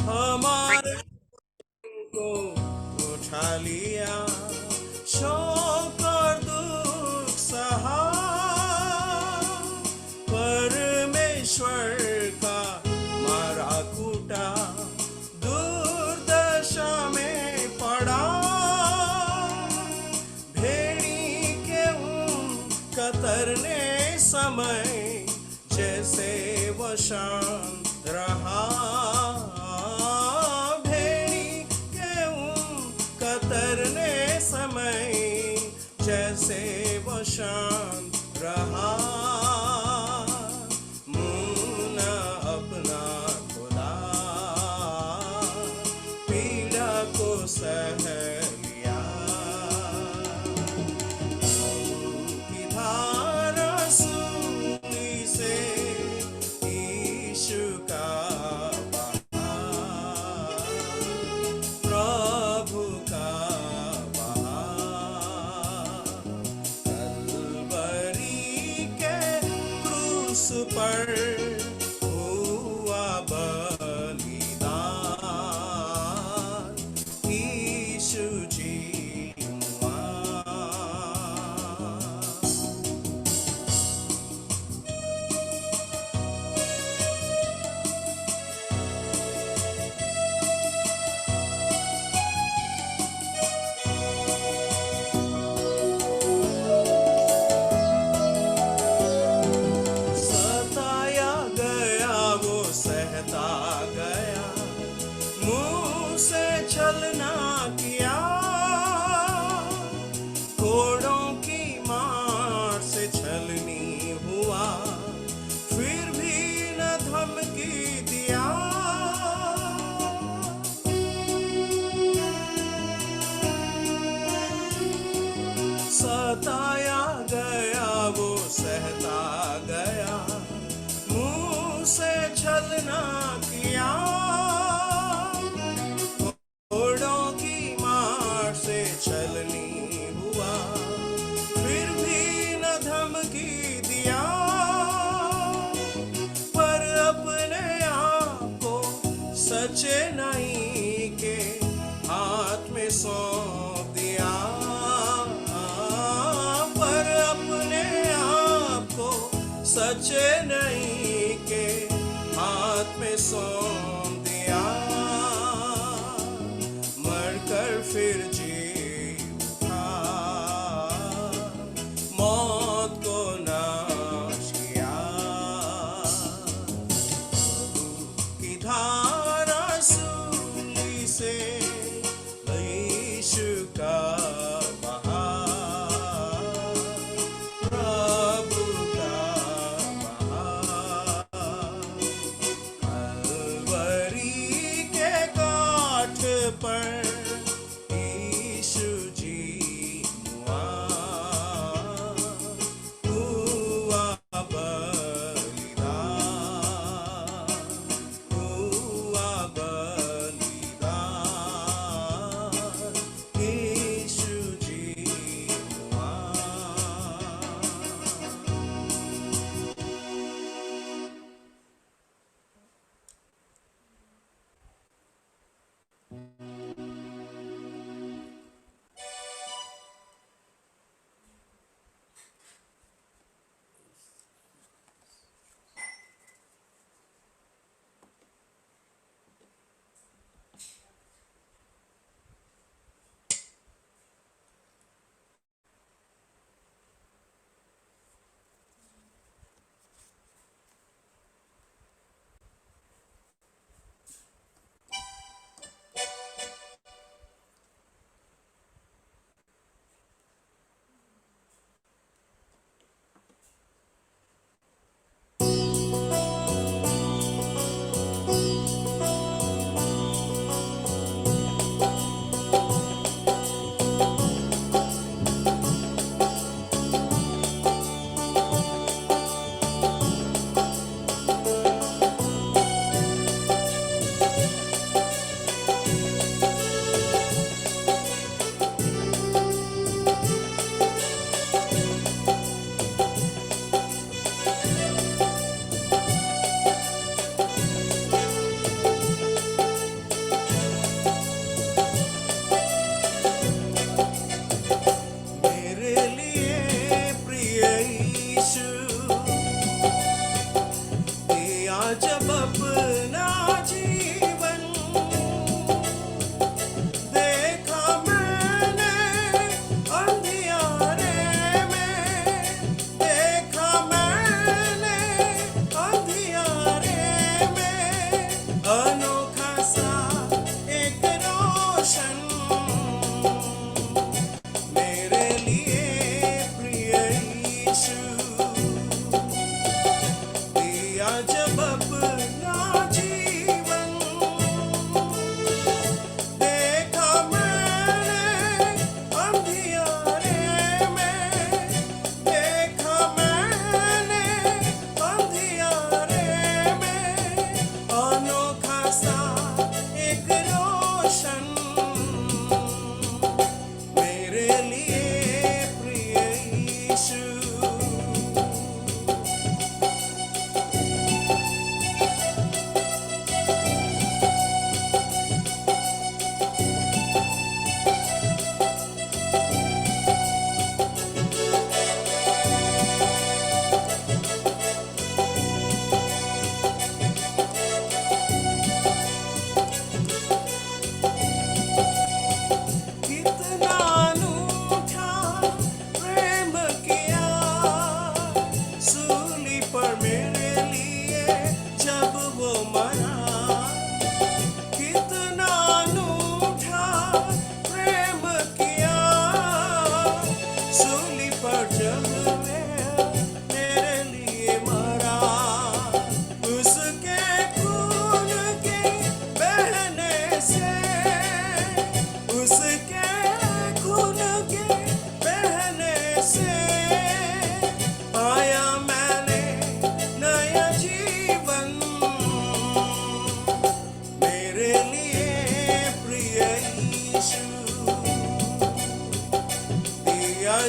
हमारे को उठा लिया, शोक और दुख सहा, परमेश्वर का मारा कूटा दुर्दशा में पड़ा। भेड़ी के ऊन कतरने समय जैसे वो शांत रहा, भेड़ी के ऊन कतरने समय जैसे वो शांत रहा। मुंह न अपना खुला, पीड़ा को सह लिया, की धारा सूली से यीशु का बहा, प्रभु का बहा, कल्वरी के क्रूस पर हुआ बलिदान, यीशु जी हुआ। सताया गया वो सहता गया, मुंह से छलना किया, कोड़ों की मार से छलनी हुआ, फिर भी न धमकी दिया। सताया गया वो सहता गया, मुंह से छलना किया, घोड़ों की मार से छलनी हुआ, फिर भी न धमकी दिया, पर अपने आप को सच्चे नहीं के हाथ में सौंप दिया, पर अपने आप को सच्चे नहीं के हाथ में सौंप दिया। मरकर फिर जी उठा, मौत को नाश किया, की धारा सूली से यीशु का बहा, प्रभु का बहा, कल्वरी के काठ पर यीशु जी हुआ, हुआ बलिदान, हुआ बलिदान, यीशु जी हुआ।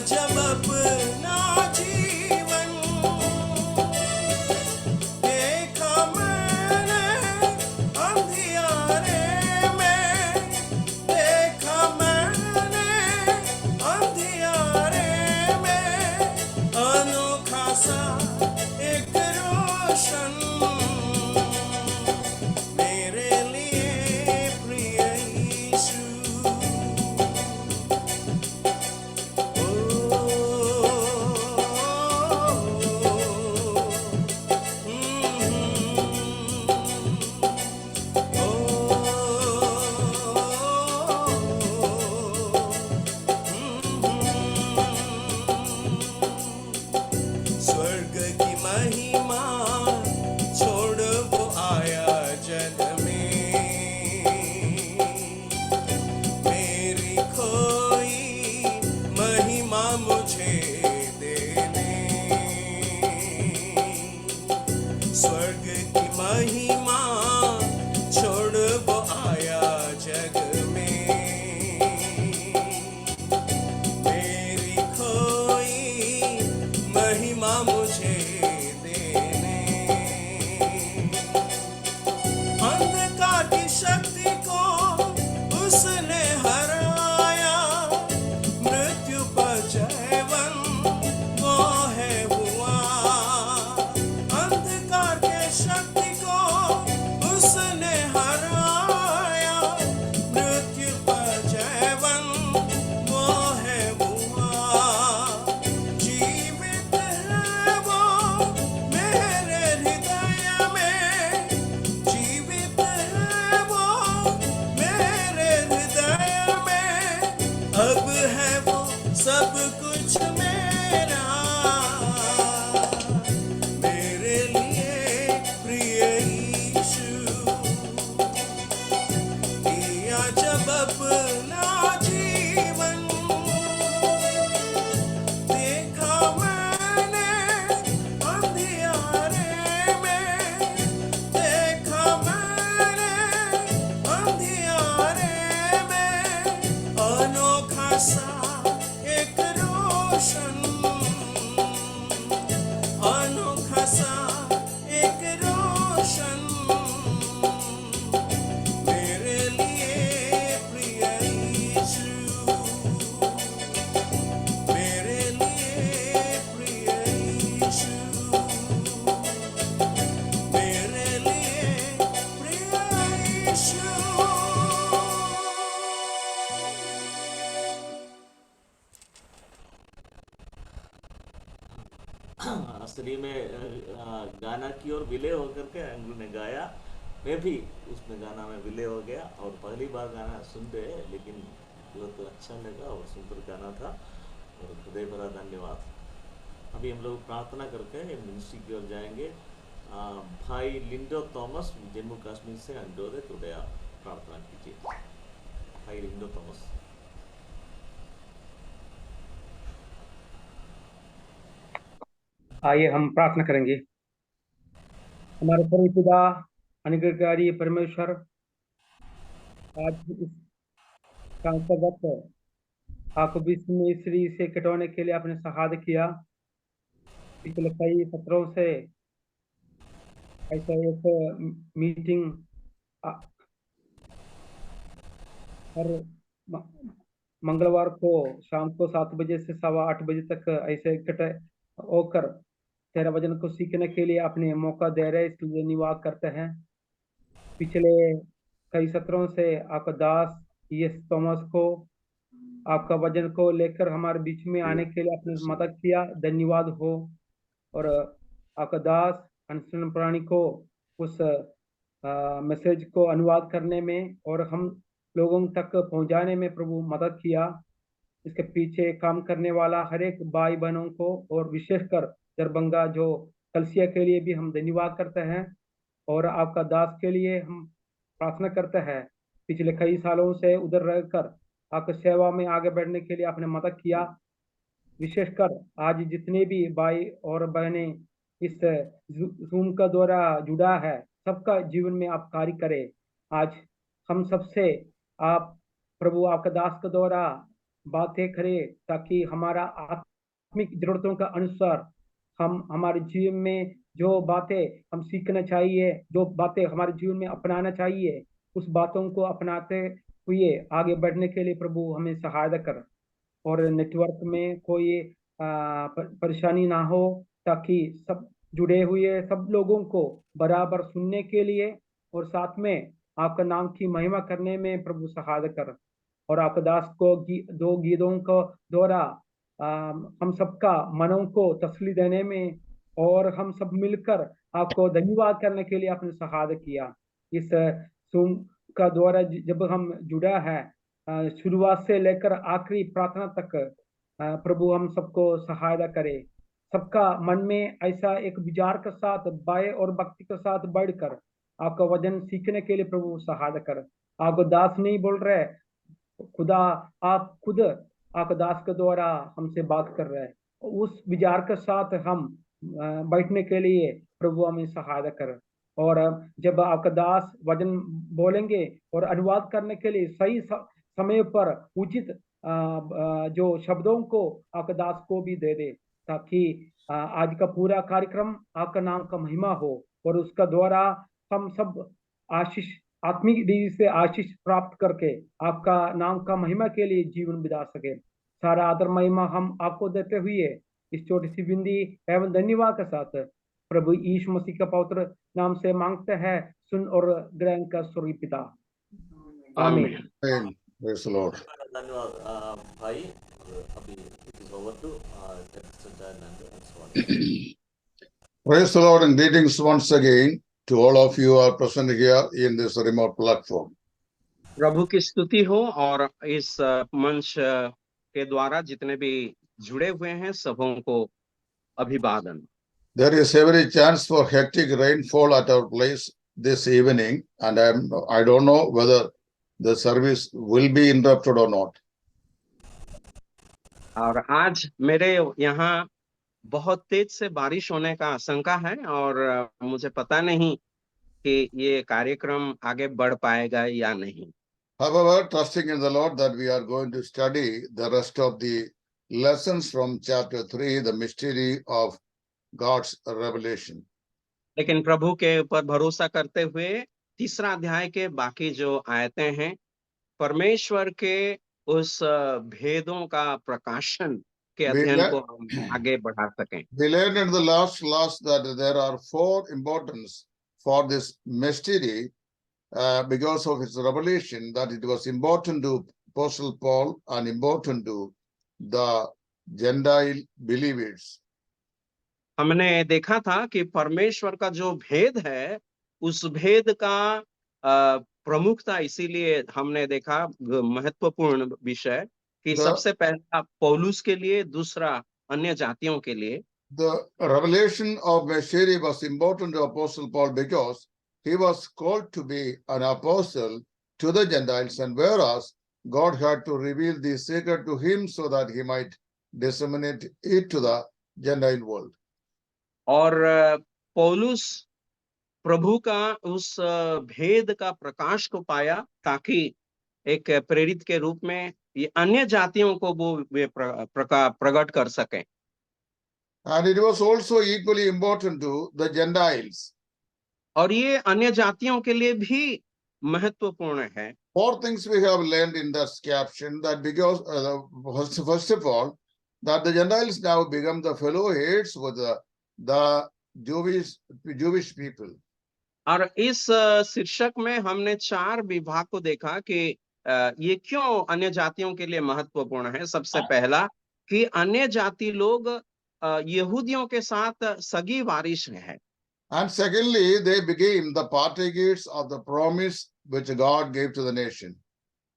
जब अपना जीवन देखा मैंने अंधियारे में, देखा मैंने अंधियारे में अनोखा सा एक रोशन मेरे लिए प्रिय यीशु। स्वर्ग की महिमा छोड़ वो आया जग में, मेरी खोई महिमा मुझे देने। स्वर्ग की महिमा छोड़ वो आया जग में, मेरी खोई महिमा मुझे देने। अंधकार की शक्ति को उसने हराया, मृत्यु पर जयवंत वो है हुआ। अंधकार के शक्ति को उसने हराया, मृत्यु पर जयवंत वो है हुआ। जीवित है वो मेरे हृदय में, जीवित है वो मेरे हृदय में, अब है वो सब कुछ मेरा, मेरे लिए प्रिय यीशु। दिया जब अपना जीवन देखा मैंने अंधियारे में, देखा मैंने अंधियारे में अनोखा सा एक रोशन, अनोखा सा एक रोशन मेरे लिए प्रिय यीशु, मेरे लिए प्रिय यीशु, मेरे लिए प्रिय यीशु। असली में गाना की ओर विलय होकर के अंगू ने गाया। मैं भी उसमें गाना में विलय हो गया और पहली बार गाना सुनते हैं, लेकिन बहुत अच्छा लगा और सुंदर गाना था और हृदय भरा धन्यवाद। अभी हम लोग प्रार्थना करके मिनिस्ट्री की ओर जाएंगे। भाई लिंडो थॉमस जम्मू कश्मीर से अनुरोध है, कृपया प्रार्थना कीजिए। भाई लिंडो थॉमस। आइए हम प्रार्थना करेंगे। हमारे परमपिता अनुग्रहकारी परमेश्वर, आज इस वक्त आपको विश्व मिस्री से कटवाने के लिए आपने सहायता किया। पिछले कई सत्रों से ऐसा एक मीटिंग हर मंगलवार को शाम को 7 बजे से 7:15 बजे तक ऐसे इकट्ठे होकर तेरा वचन को सीखने के लिए अपने मौका दे रहे, इसलिए धन्यवाद करते हैं। पिछले कई सत्रों से आपका दास यस थॉमस को आपका वचन को लेकर हमारे बीच में आने के लिए आपने मदद किया, धन्यवाद हो। और आपका दास अनशन प्राणी को उस मैसेज को अनुवाद करने में और हम लोगों तक पहुंचाने में प्रभु मदद किया। इसके पीछे काम करने वाला हर एक भाई बहनों को और विशेषकर दरभंगा जो कलसिया के लिए भी हम धन्यवाद करते हैं। और आपका दास के लिए हम प्रार्थना करते हैं। पिछले कई सालों से उधर रहकर आपकी सेवा में आगे बढ़ने के लिए आपने मदद किया। विशेषकर आज जितने भी भाई और बहनें इस जूम का द्वारा जुड़ा है, सबका जीवन में आप कार्य करें। आज हम सबसे आप प्रभु आपका दास के द्वारा बातें करें ताकि हमारा आत्मिक जरूरतों का अनुसार हम हमारे जीवन में जो बातें हम सीखना चाहिए, जो बातें हमारे जीवन में अपनाना चाहिए, उस बातों को अपनाते हुए आगे बढ़ने के लिए प्रभु हमें सहायता कर। और नेटवर्क में कोई परेशानी ना हो, ताकि सब जुड़े हुए सब लोगों को बराबर सुनने के लिए और साथ में आपका नाम की महिमा करने में प्रभु सहायता कर। और आपका दास को दो गीतों को द्वारा हम सबका मनों को तसल्ली देने में और हम सब मिलकर आपको धन्यवाद करने के लिए आपने सहायता किया। इस सूम का द्वारा जब हम जुड़ा है, शुरुआत से लेकर आखिरी प्रार्थना तक, प्रभु हम सबको सहायता करे। सबका मन में ऐसा एक विचार के साथ बाय और भक्ति के साथ बढ़कर आपका वचन सीखने के लिए प्रभु सहायता कर। आपको दास नहीं बोल रहे, खुदा आप खुद आपका दास के द्वारा हमसे बात कर रहे हैं। उस विचार के साथ हम बैठने के लिए प्रभु हमें सहायता कर। और जब आपका दास वचन बोलेंगे और अनुवाद करने के लिए सही समय पर उचित जो शब्दों को आपका दास को भी दे दे, ताकि आज का पूरा कार्यक्रम आपका नाम का महिमा हो और उसका द्वारा हम सब आशीष आत्मिक रीति से आशीष प्राप्त करके आपका नाम का महिमा के लिए जीवन बिता सके। सारा आदर महिमा हम आपको देते हुए इस छोटी सी विनती एवं धन्यवाद के साथ प्रभु यीशु मसीह का पवित्र नाम से मांगते हैं, सुन और ग्रहण कर स्वर्गीय पिता, आमीन। Amen. Praise the Lord. धन्यवाद भाई। अभी it is over to Praise the Lord and greetings once again to all of you who are present here in this remote platform. प्रभु की स्तुति हो और इस मंच के द्वारा जितने भी जुड़े हुए हैं सबों को अभिवादन। There is every chance for hectic rainfall at our place this evening, and I don't know whether the service will be interrupted or not. और आज मेरे यहाँ बहुत तेज से बारिश होने का आशंका है और मुझे पता नहीं कि ये कार्यक्रम आगे बढ़ पाएगा या नहीं। However, trusting in the Lord that we are going to study the rest of the lessons from chapter 3, the mystery of God's revelation. लेकिन प्रभु के ऊपर भरोसा करते हुए तीसरा अध्याय के बाकी जो आयतें हैं, परमेश्वर के उस भेदों का प्रकाशन के अध्ययन को हम आगे बढ़ा सकें। We learned in the last class that there are 4 importance for this mystery because of its revelation, that it was important to Apostle Paul and important to the Gentile believers. हमने देखा था कि परमेश्वर का जो भेद है, उस भेद का प्रमुखता इसीलिए हमने देखा महत्वपूर्ण विषय कि सबसे पहला पौलुस के लिए, दूसरा अन्य जातियों के लिए। The revelation of mystery was important to Apostle Paul because he was called to be an apostle to the Gentiles, and whereas God had to reveal the secret to him so that he might disseminate it to the Gentile world. और पौलुस प्रभु का उस भेद का प्रकाश को पाया ताकि एक प्रेरित के रूप में ये अन्य जातियों को वो प्रकट कर सकें। And it was also equally important to the Gentiles. और ये अन्य जातियों के लिए भी महत्वपूर्ण है। 4 things we have learned in that caption, that because first of all, that the Gentiles now become the fellow heirs with the Jewish people. और इस शीर्षक में हमने 4 विभाग को देखा कि ये क्यों अन्य जातियों के लिए महत्वपूर्ण है। सबसे पहला कि अन्य जाति लोग यहूदियों के साथ सगी वारिस है। And secondly, they became the partakers of the promise which God gave to the nation.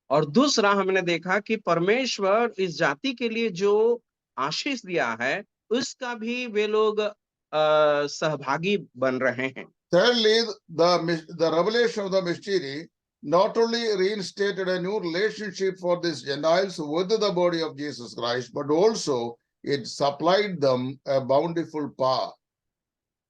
और दूसरा हमने देखा कि परमेश्वर इस जाति के लिए जो आशीष दिया है, उसका भी वे लोग सहभागी बन रहे हैं। Thirdly, the revelation of the mystery not only reinstated a new relationship for these Gentiles with the body of Jesus Christ, but also it supplied them a bountiful power.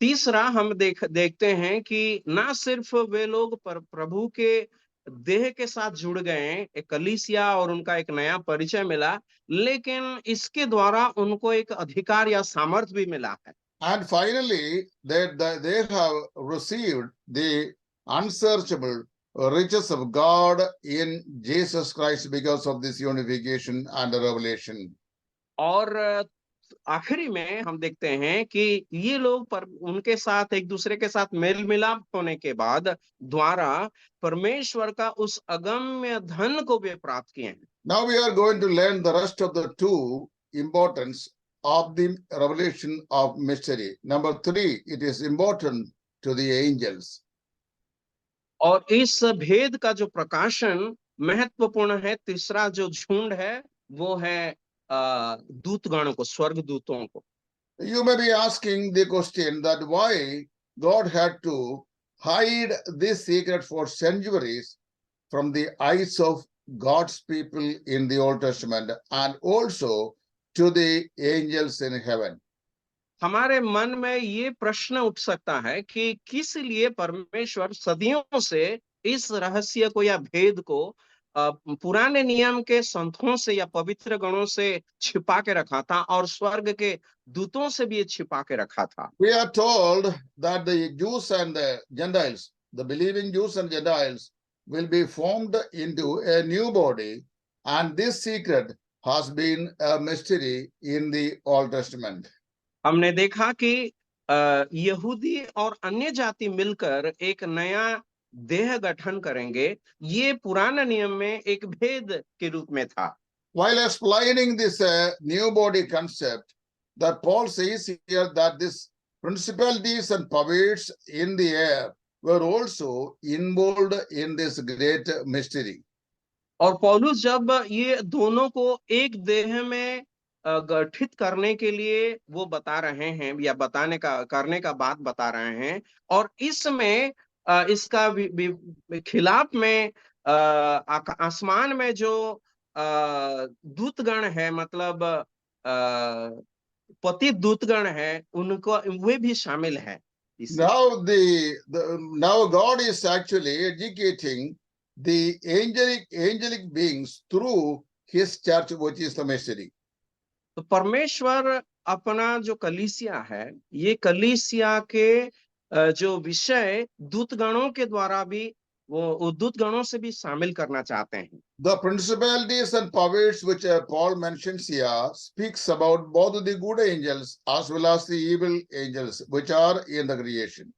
तीसरा हम देखते हैं कि ना सिर्फ वे लोग प्रभु के देह के साथ जुड़ गए, एक कलीसिया और उनका एक नया परिचय मिला, लेकिन इसके द्वारा उनको एक अधिकार या सामर्थ्य भी मिला है। And finally, they have received the unsearchable riches of God in Jesus Christ because of this unification and revelation. और आखिरी में हम देखते हैं कि ये लोग पर उनके साथ एक दूसरे के साथ मेल मिलाप होने के बाद द्वारा परमेश्वर का उस अगम्य धन को भी प्राप्त किए हैं। Now we are going to learn the rest of the two importance of the revelation of mystery. Number 3, it is important to the angels. और इस भेद का जो प्रकाशन महत्वपूर्ण है, तीसरा जो झुंड है वो है दूतगण को, स्वर्ग दूतों को। You may be asking the question that why God had to hide this secret for centuries from the eyes of God's people in the Old Testament and also to the angels in heaven. हमारे मन में ये प्रश्न उठ सकता है कि किस लिए परमेश्वर सदियों से इस रहस्य को या भेद को पुराने नियम के संतों से या पवित्र गणों से छिपा के रखा था और स्वर्ग के दूतों से भी ये छिपा के रखा था। We are told that the Jews and the Gentiles, the believing Jews and Gentiles, will be formed into a new body, and this secret has been a mystery in the Old Testament. हमने देखा कि यहूदी और अन्य जाति मिलकर एक नया देह गठन करेंगे, ये पुराने नियम में एक भेद के रूप में था। While explaining this new body concept, that Paul says here that these principalities and powers in the air were also involved in this great mystery. और पौलुस जब ये दोनों को एक देह में गठित करने के लिए वो बता रहे हैं या करने का बात बता रहे हैं, और इसमें इसका खिलाफ में आसमान में जो दूतगण है, मतलब पतित दूतगण है, उनको वे भी शामिल है। Now God is actually educating the angelic beings through his church, which is the mystery. तो परमेश्वर अपना जो कलीसिया है, ये कलीसिया के जो विषय दूतगणों के द्वारा भी वो दूतगणों से भी शामिल करना चाहते हैं। The principalities and powers which Paul mentions here speaks about both the good angels as well as the evil angels which are in the creation.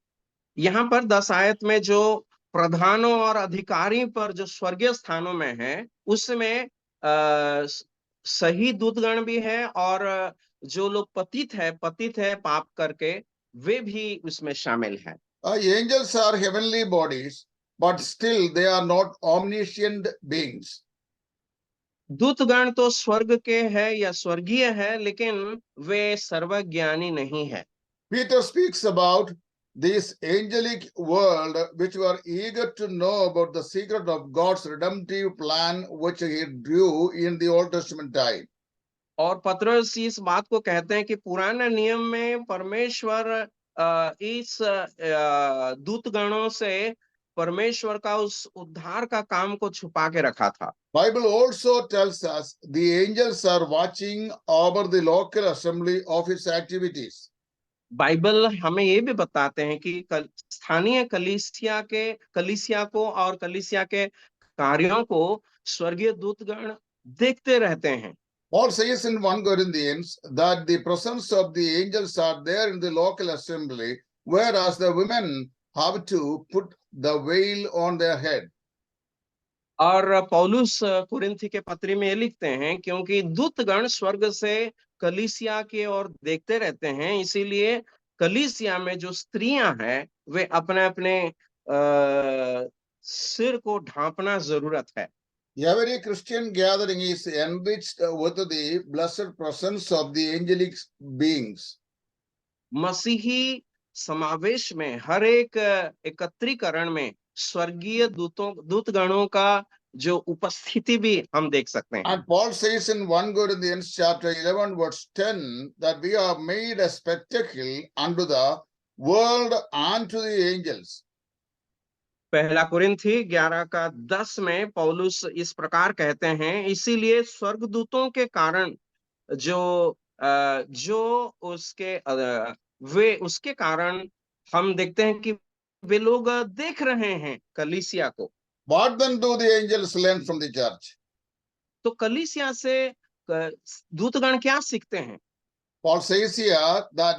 यहाँ पर 10 आयत में जो प्रधानों और अधिकारी पर जो स्वर्गीय स्थानों में है, उसमें सही दूतगण भी है और जो लोग पतित है पाप करके, वे भी उसमें शामिल है। Angels are heavenly bodies, but still they are not omniscient beings. दूतगण तो स्वर्ग के है या स्वर्गीय है, लेकिन वे सर्वज्ञानी नहीं है। Peter speaks about this angelic world which were eager to know about the secret of God's redemptive plan which he drew in the Old Testament time. और पतरस इस बात को कहते हैं कि पुराने नियम में परमेश्वर इस दूतगणों से परमेश्वर का उस उद्धार का काम को छुपा के रखा था। Bible also tells us the angels are watching over the local assembly of its activities. Bible हमें ये भी बताते हैं कि स्थानीय कलीसिया को और कलीसिया के कार्यों को स्वर्गीय दूतगण देखते रहते हैं। Paul says in 1 Corinthians that the presence of the angels are there in the local assembly, whereas the women have to put the veil on their head. और पौलुस कुरिन्थी के पत्री में ये लिखते हैं, क्योंकि दूतगण स्वर्ग से कलीसिया की ओर देखते रहते हैं, इसीलिए कलीसिया में जो स्त्रियां हैं वे अपने अपने सिर को ढांपना जरूरत है। Every Christian gathering is enriched with the blessed presence of the angelic beings. मसीही समावेश में हर एक एकत्रीकरण में स्वर्गीय दूतगणों का जो उपस्थिति भी हम देख सकते हैं। And Paul says in 1 Corinthians chapter 11 verse 10 that we are made a spectacle unto the world and to the angels. पहला कुरिन्थी 11:10 में पौलुस इस प्रकार कहते हैं, इसीलिए स्वर्गदूतों के कारण जो वे उसके कारण हम देखते हैं कि वे लोग देख रहे हैं कलीसिया को। What then do the angels learn from the church? तो कलीसिया से दूतगण क्या सीखते हैं? Paul says here that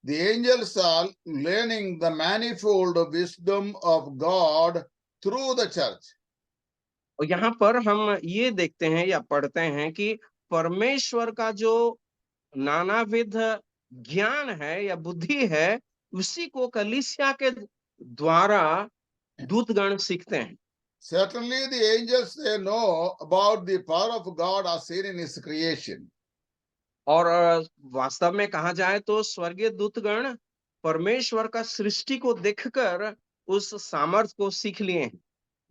the angels are learning the manifold wisdom of God through the church. और यहाँ पर हम ये देखते हैं या पढ़ते हैं कि परमेश्वर का जो नानाविध ज्ञान है या बुद्धि है, उसी को कलीसिया के द्वारा दूतगण सीखते हैं। Certainly the angels, they know about the power of God as seen in his creation. और वास्तव में कहा जाए तो स्वर्गीय दूतगण परमेश्वर का सृष्टि को देखकर उस सामर्थ को सीख लिए हैं।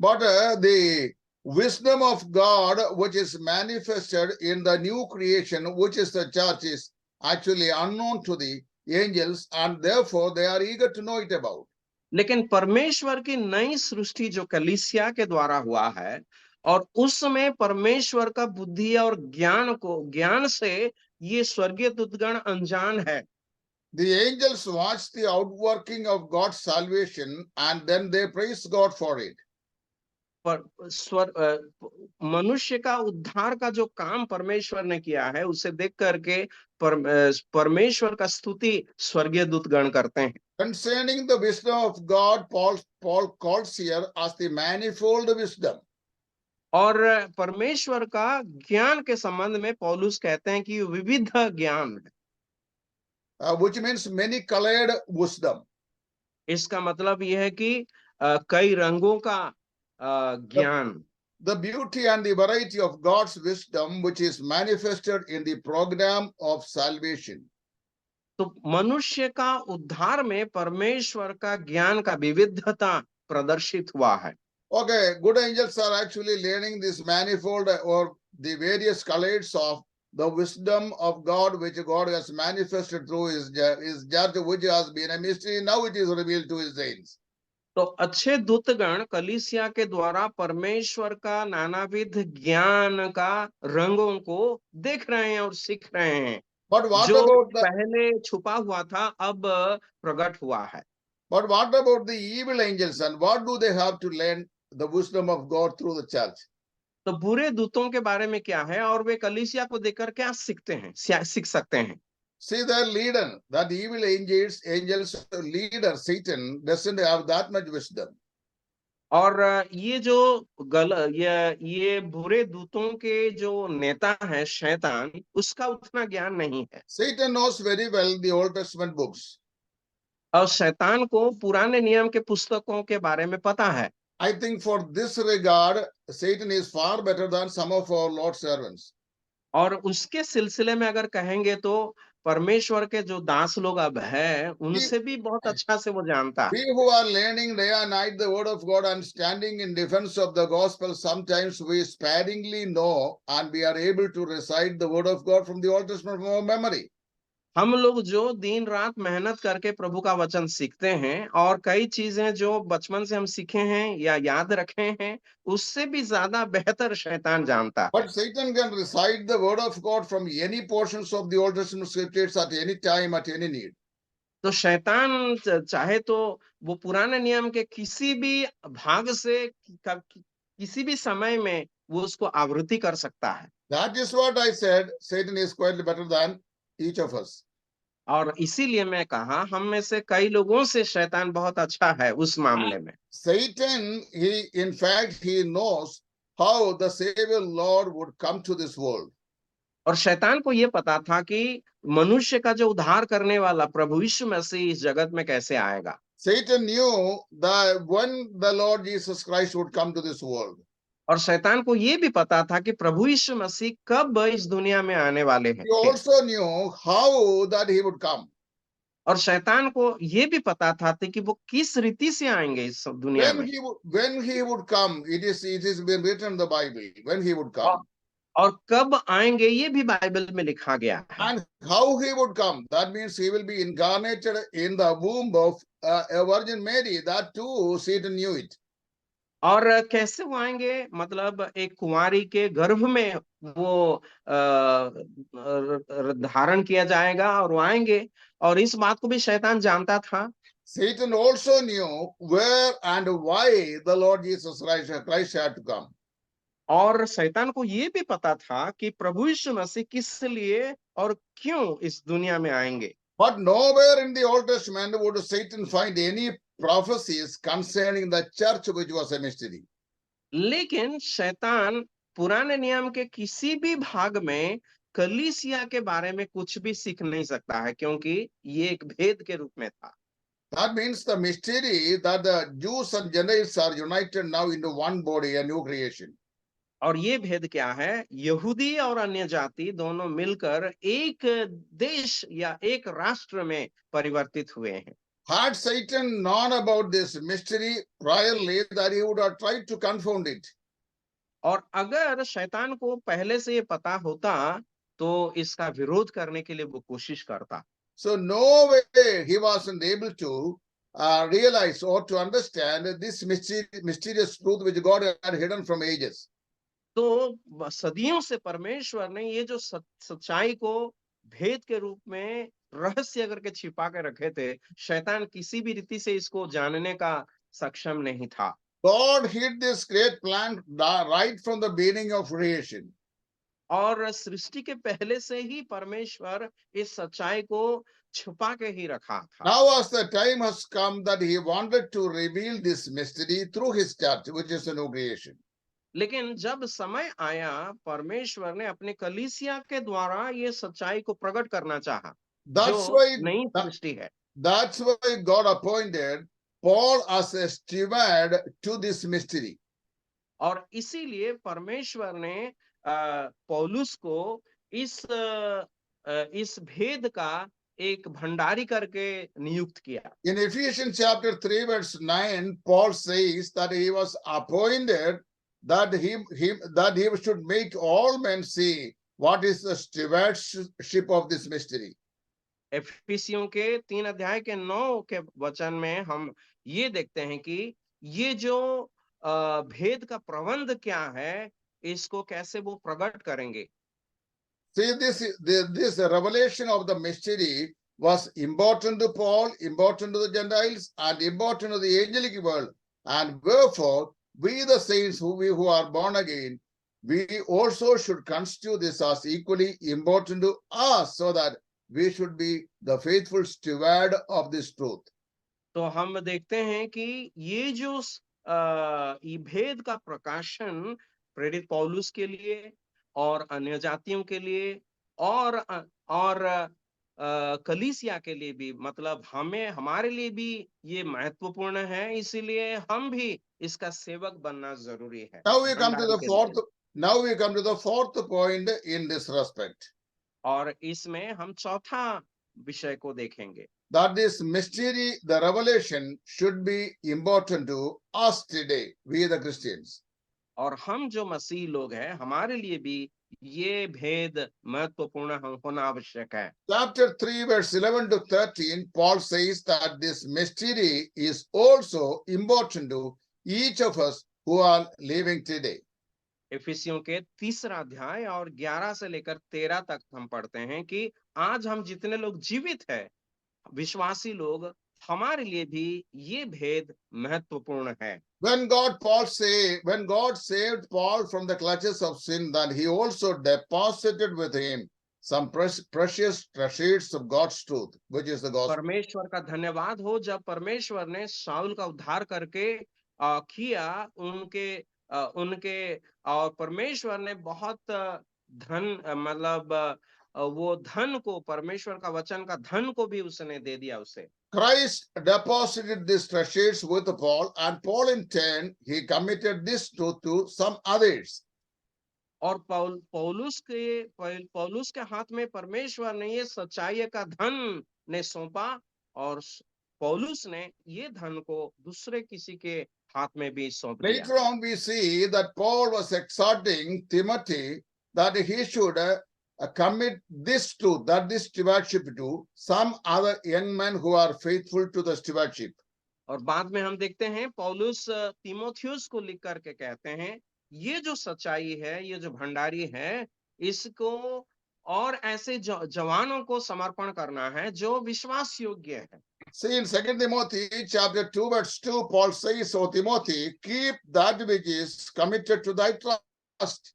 But the wisdom of God, which is manifested in the new creation, which is the church, is actually unknown to the angels, and therefore they are eager to know it about. लेकिन परमेश्वर की नई सृष्टि जो कलीसिया के द्वारा हुआ है, और उस समय परमेश्वर का बुद्धि और ज्ञान से ये स्वर्गीय दूतगण अनजान है। The angels watch the outworking of God's salvation and then they praise God for it. मनुष्य का उद्धार का जो काम परमेश्वर ने किया है, उसे देख करके परमेश्वर का स्तुति स्वर्गीय दूतगण करते हैं। Concerning the wisdom of God, Paul calls here as the manifold wisdom. और परमेश्वर का ज्ञान के संबंध में पौलुस कहते हैं कि विविध ज्ञान है, which means many colored wisdom. इसका मतलब यह है कि कई रंगों का ज्ञान। The beauty and the variety of God's wisdom, which is manifested in the program of salvation. तो मनुष्य का उद्धार में परमेश्वर का ज्ञान का विविधता प्रदर्शित हुआ है। Okay, good angels are actually learning this manifold or the various colors of the wisdom of God, which God has manifested through his church, which has been a mystery. Now it is revealed to his saints. तो अच्छे दूतगण कलीसिया के द्वारा परमेश्वर का नानाविध ज्ञान का रंगों को देख रहे हैं और सीख रहे हैं। But what जो about the पहले छुपा हुआ था अब प्रकट हुआ है। But what about the evil angels, and what do they have to learn the wisdom of God through the church? तो बुरे दूतों के बारे में क्या है और वे कलीसिया को देखकर क्या सीख सकते हैं? See, their leader, that evil angels leader, Satan, doesn't have that much wisdom. और ये जो ये बुरे दूतों के जो नेता है शैतान, उसका उतना ज्ञान नहीं है। Satan knows very well the Old Testament books. और शैतान को पुराने नियम के पुस्तकों के बारे में पता है। I think for this regard, Satan is far better than some of our Lord's servants. और उसके सिलसिले में अगर कहेंगे तो परमेश्वर के जो दास लोग अब हैं, उनसे भी बहुत अच्छा से वो जानता है। We who are learning day and night the word of God and standing in defense of the gospel, sometimes we sparingly know and we are able to recite the word of God from the Old Testament from our memory. हम लोग जो दिन रात मेहनत करके प्रभु का वचन सीखते हैं और कई चीजें जो बचपन से हम सीखे हैं या याद रखे हैं, उससे भी ज्यादा बेहतर शैतान जानता है। But Satan can recite the word of God from any portions of the Old Testament scriptures at any time, at any need. तो शैतान चाहे तो वो पुराने नियम के किसी भी भाग से किसी भी समय में वो उसको आवृत्ति कर सकता है। That is what I said. Satan is quite better than each of us. और इसीलिए मैं कहा हम में से कई लोगों से शैतान बहुत अच्छा है उस मामले में। Satan, in fact, he knows how the Savior Lord would come to this world. और शैतान को ये पता था कि मनुष्य का जो उद्धार करने वाला प्रभु यीशु मसीह इस जगत में कैसे आएगा। Satan knew that when the Lord Jesus Christ would come to this world. और शैतान को ये भी पता था कि प्रभु यीशु मसीह कब इस दुनिया में आने वाले हैं। He also knew how that he would come. और शैतान को ये भी पता था कि वो किस रीति से आएंगे इस दुनिया में। When he would come, it is been written in the Bible. When he would come. और कब आएंगे ये भी बाइबल में लिखा गया है। And how he would come, that means he will be incarnated in the womb of a Virgin Mary. That too, Satan knew it. और कैसे वो आएंगे, मतलब एक कुंवारी के गर्भ में वो धारण किया जाएगा और वो आएंगे। और इस बात को भी शैतान जानता था। Satan also knew where and why the Lord Jesus Christ had to come. और शैतान को ये भी पता था कि प्रभु यीशु मसीह किस लिए और क्यों इस दुनिया में आएंगे। But nowhere in the Old Testament would Satan find any prophecies concerning the church, which was a mystery. लेकिन शैतान पुराने नियम के किसी भी भाग में कलीसिया के बारे में कुछ भी सीख नहीं सकता है, क्योंकि ये एक भेद के रूप में था। That means the mystery that the Jews and Gentiles are united now into one body, a new creation. और ये भेद क्या है? यहूदी और अन्य जाति दोनों मिलकर एक देश या एक राष्ट्र में परिवर्तित हुए हैं। Had Satan known about this mystery priorly, that he would have tried to confound it. और अगर शैतान को पहले से ये पता होता तो इसका विरोध करने के लिए वो कोशिश करता। So no way he wasn't able to realize or to understand this mysterious truth which God had hidden from ages. तो सदियों से परमेश्वर ने ये जो सच्चाई को भेद के रूप में रहस्य करके छिपा के रखे थे, शैतान किसी भी रीति से इसको जानने का सक्षम नहीं था। God hid this great plan right from the beginning of creation. और सृष्टि के पहले से ही परमेश्वर इस सच्चाई को छुपा के ही रखा था। Now as the time has come that he wanted to reveal this mystery through his church, which is a new creation. लेकिन जब समय आया, परमेश्वर ने अपने कलीसिया के द्वारा ये सच्चाई को प्रकट करना चाहा, जो नई सृष्टि है। That's why God appointed Paul as a steward to this mystery. और इसीलिए परमेश्वर ने पौलुस को इस भेद का एक भंडारी करके नियुक्त किया। In Ephesians chapter 3 verse 9, Paul says that he was appointed that he should make all men see what is the stewardship of this mystery. एफिसियों के 3 अध्याय के 9 के वचन में हम ये देखते हैं कि ये जो भेद का प्रबंध क्या है, इसको कैसे वो प्रकट करेंगे। See, this revelation of the mystery was important to Paul, important to the Gentiles, and important to the angelic world. And wherefore, we the saints who are born again, we also should constitute this as equally important to us, so that we should be the faithful steward of this truth. तो हम देखते हैं कि ये जो ये भेद का प्रकाशन प्रेरित पौलुस के लिए और अन्य जातियों के लिए और कलीसिया के लिए भी, मतलब हमारे लिए भी ये महत्वपूर्ण है, इसीलिए हम भी इसका सेवक बनना जरूरी है। Now we come to the fourth point in this respect. और इसमें हम चौथा विषय को देखेंगे। That this mystery, the revelation, should be important to us today, we the Christians. और हम जो मसीह लोग हैं, हमारे लिए भी ये भेद महत्वपूर्ण होना आवश्यक है। Chapter 3 verse 11 to 13, Paul says that this mystery is also important to each of us who are living today. इफिसियों के 3 अध्याय और 11 से लेकर 13 तक हम पढ़ते हैं कि आज हम जितने लोग जीवित हैं, विश्वासी लोग, हमारे लिए भी ये भेद महत्वपूर्ण है। When God saved Paul from the clutches of sin, then he also deposited with him some precious treasures of God's truth, which is the gospel. परमेश्वर का धन्यवाद हो, जब परमेश्वर ने शाऊल का उद्धार करके किया उनके और परमेश्वर ने बहुत धन, मतलब वो धन को, परमेश्वर का वचन का धन को भी उसने दे दिया उसे। Christ deposited these treasures with Paul, and Paul in turn, he committed this truth to some others. और पौलुस के हाथ में परमेश्वर ने ये सच्चाई का धन ने सौंपा, और पौलुस ने ये धन को दूसरे किसी के हाथ में भी सौंप दिया। Later on, we see that Paul was exhorting Timothy that he should commit this truth, that this stewardship, to some other young men who are faithful to the stewardship. और बाद में हम देखते हैं पौलुस तीमुथियुस को लिख करके कहते हैं ये जो सच्चाई है, ये जो भंडारी है, इसको और ऐसे जवानों को समर्पण करना है जो विश्वास योग्य है। See, in 2 Timothy chapter 2, verse 2, Paul says, O Timothy, keep that which is committed to thy trust.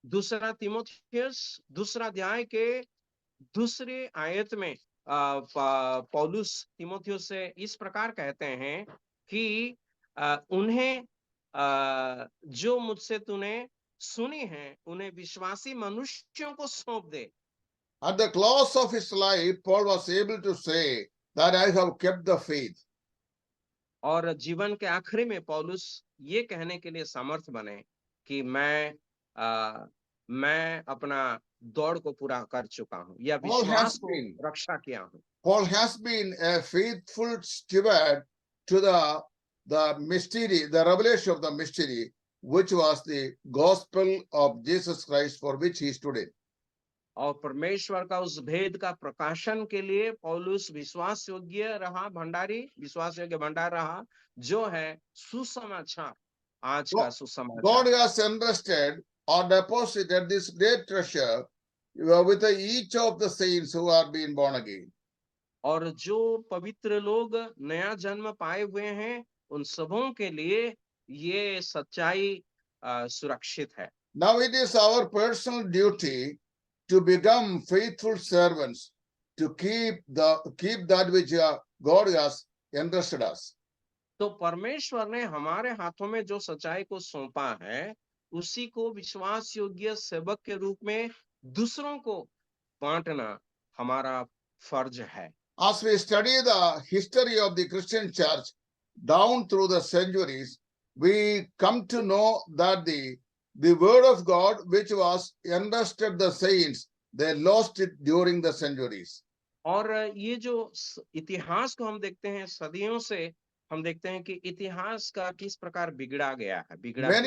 दूसरा तीमुथियुस दूसरा अध्याय के दूसरे आयत में पौलुस तीमुथियुस से इस प्रकार कहते हैं कि उन्हें जो मुझसे तूने सुनी है उन्हें विश्वासी मनुष्यों को सौंप दे। At the close of his life, Paul was able to say that I have kept the faith. और जीवन के आखिरी में पौलुस ये कहने के लिए समर्थ बने कि मैं अपना दौड़ को पूरा कर चुका हूं या Paul has विश्वास को been रक्षा किया हूं। Paul has been a faithful steward to the mystery, the revelation of the mystery, which was the gospel of Jesus Christ, for which he stood in. और परमेश्वर का उस भेद का प्रकाशन के लिए पौलुस विश्वास योग्य रहा, भंडारी विश्वास योग्य भंडार रहा, जो है सुसमाचार, आज का God सुसमाचार। has entrusted or deposited this great treasure with each of the saints who are being born again. और जो पवित्र लोग नया जन्म पाए हुए हैं उन सबों के लिए ये सच्चाई सुरक्षित है। Now it is our personal duty to become faithful servants, to keep that which God has entrusted us. तो परमेश्वर ने हमारे हाथों में जो सच्चाई को सौंपा है उसी को विश्वास योग्य सेवक के रूप में दूसरों को बांटना हमारा फर्ज है। As we study the history of the Christian church down through the centuries, we come to know that the word of God, which was entrusted the saints, they lost it during the centuries. और ये जो इतिहास को हम देखते हैं, सदियों से हम देखते हैं कि इतिहास का किस प्रकार बिगड़ा गया है, बिगड़ा हुआ है।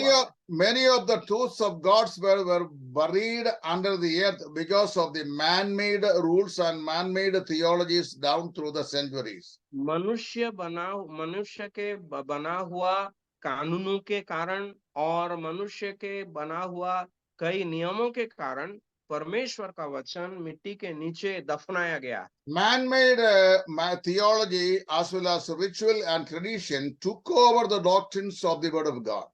Many of the truths of God's word were buried under the earth because of the man-made rules and man-made theologies down through the centuries. मनुष्य के बना हुआ कानूनों के कारण और मनुष्य के बना हुआ कई नियमों के कारण परमेश्वर का वचन मिट्टी के नीचे दफनाया गया। Man-made theology as well as ritual and tradition took over the doctrines of the word of God.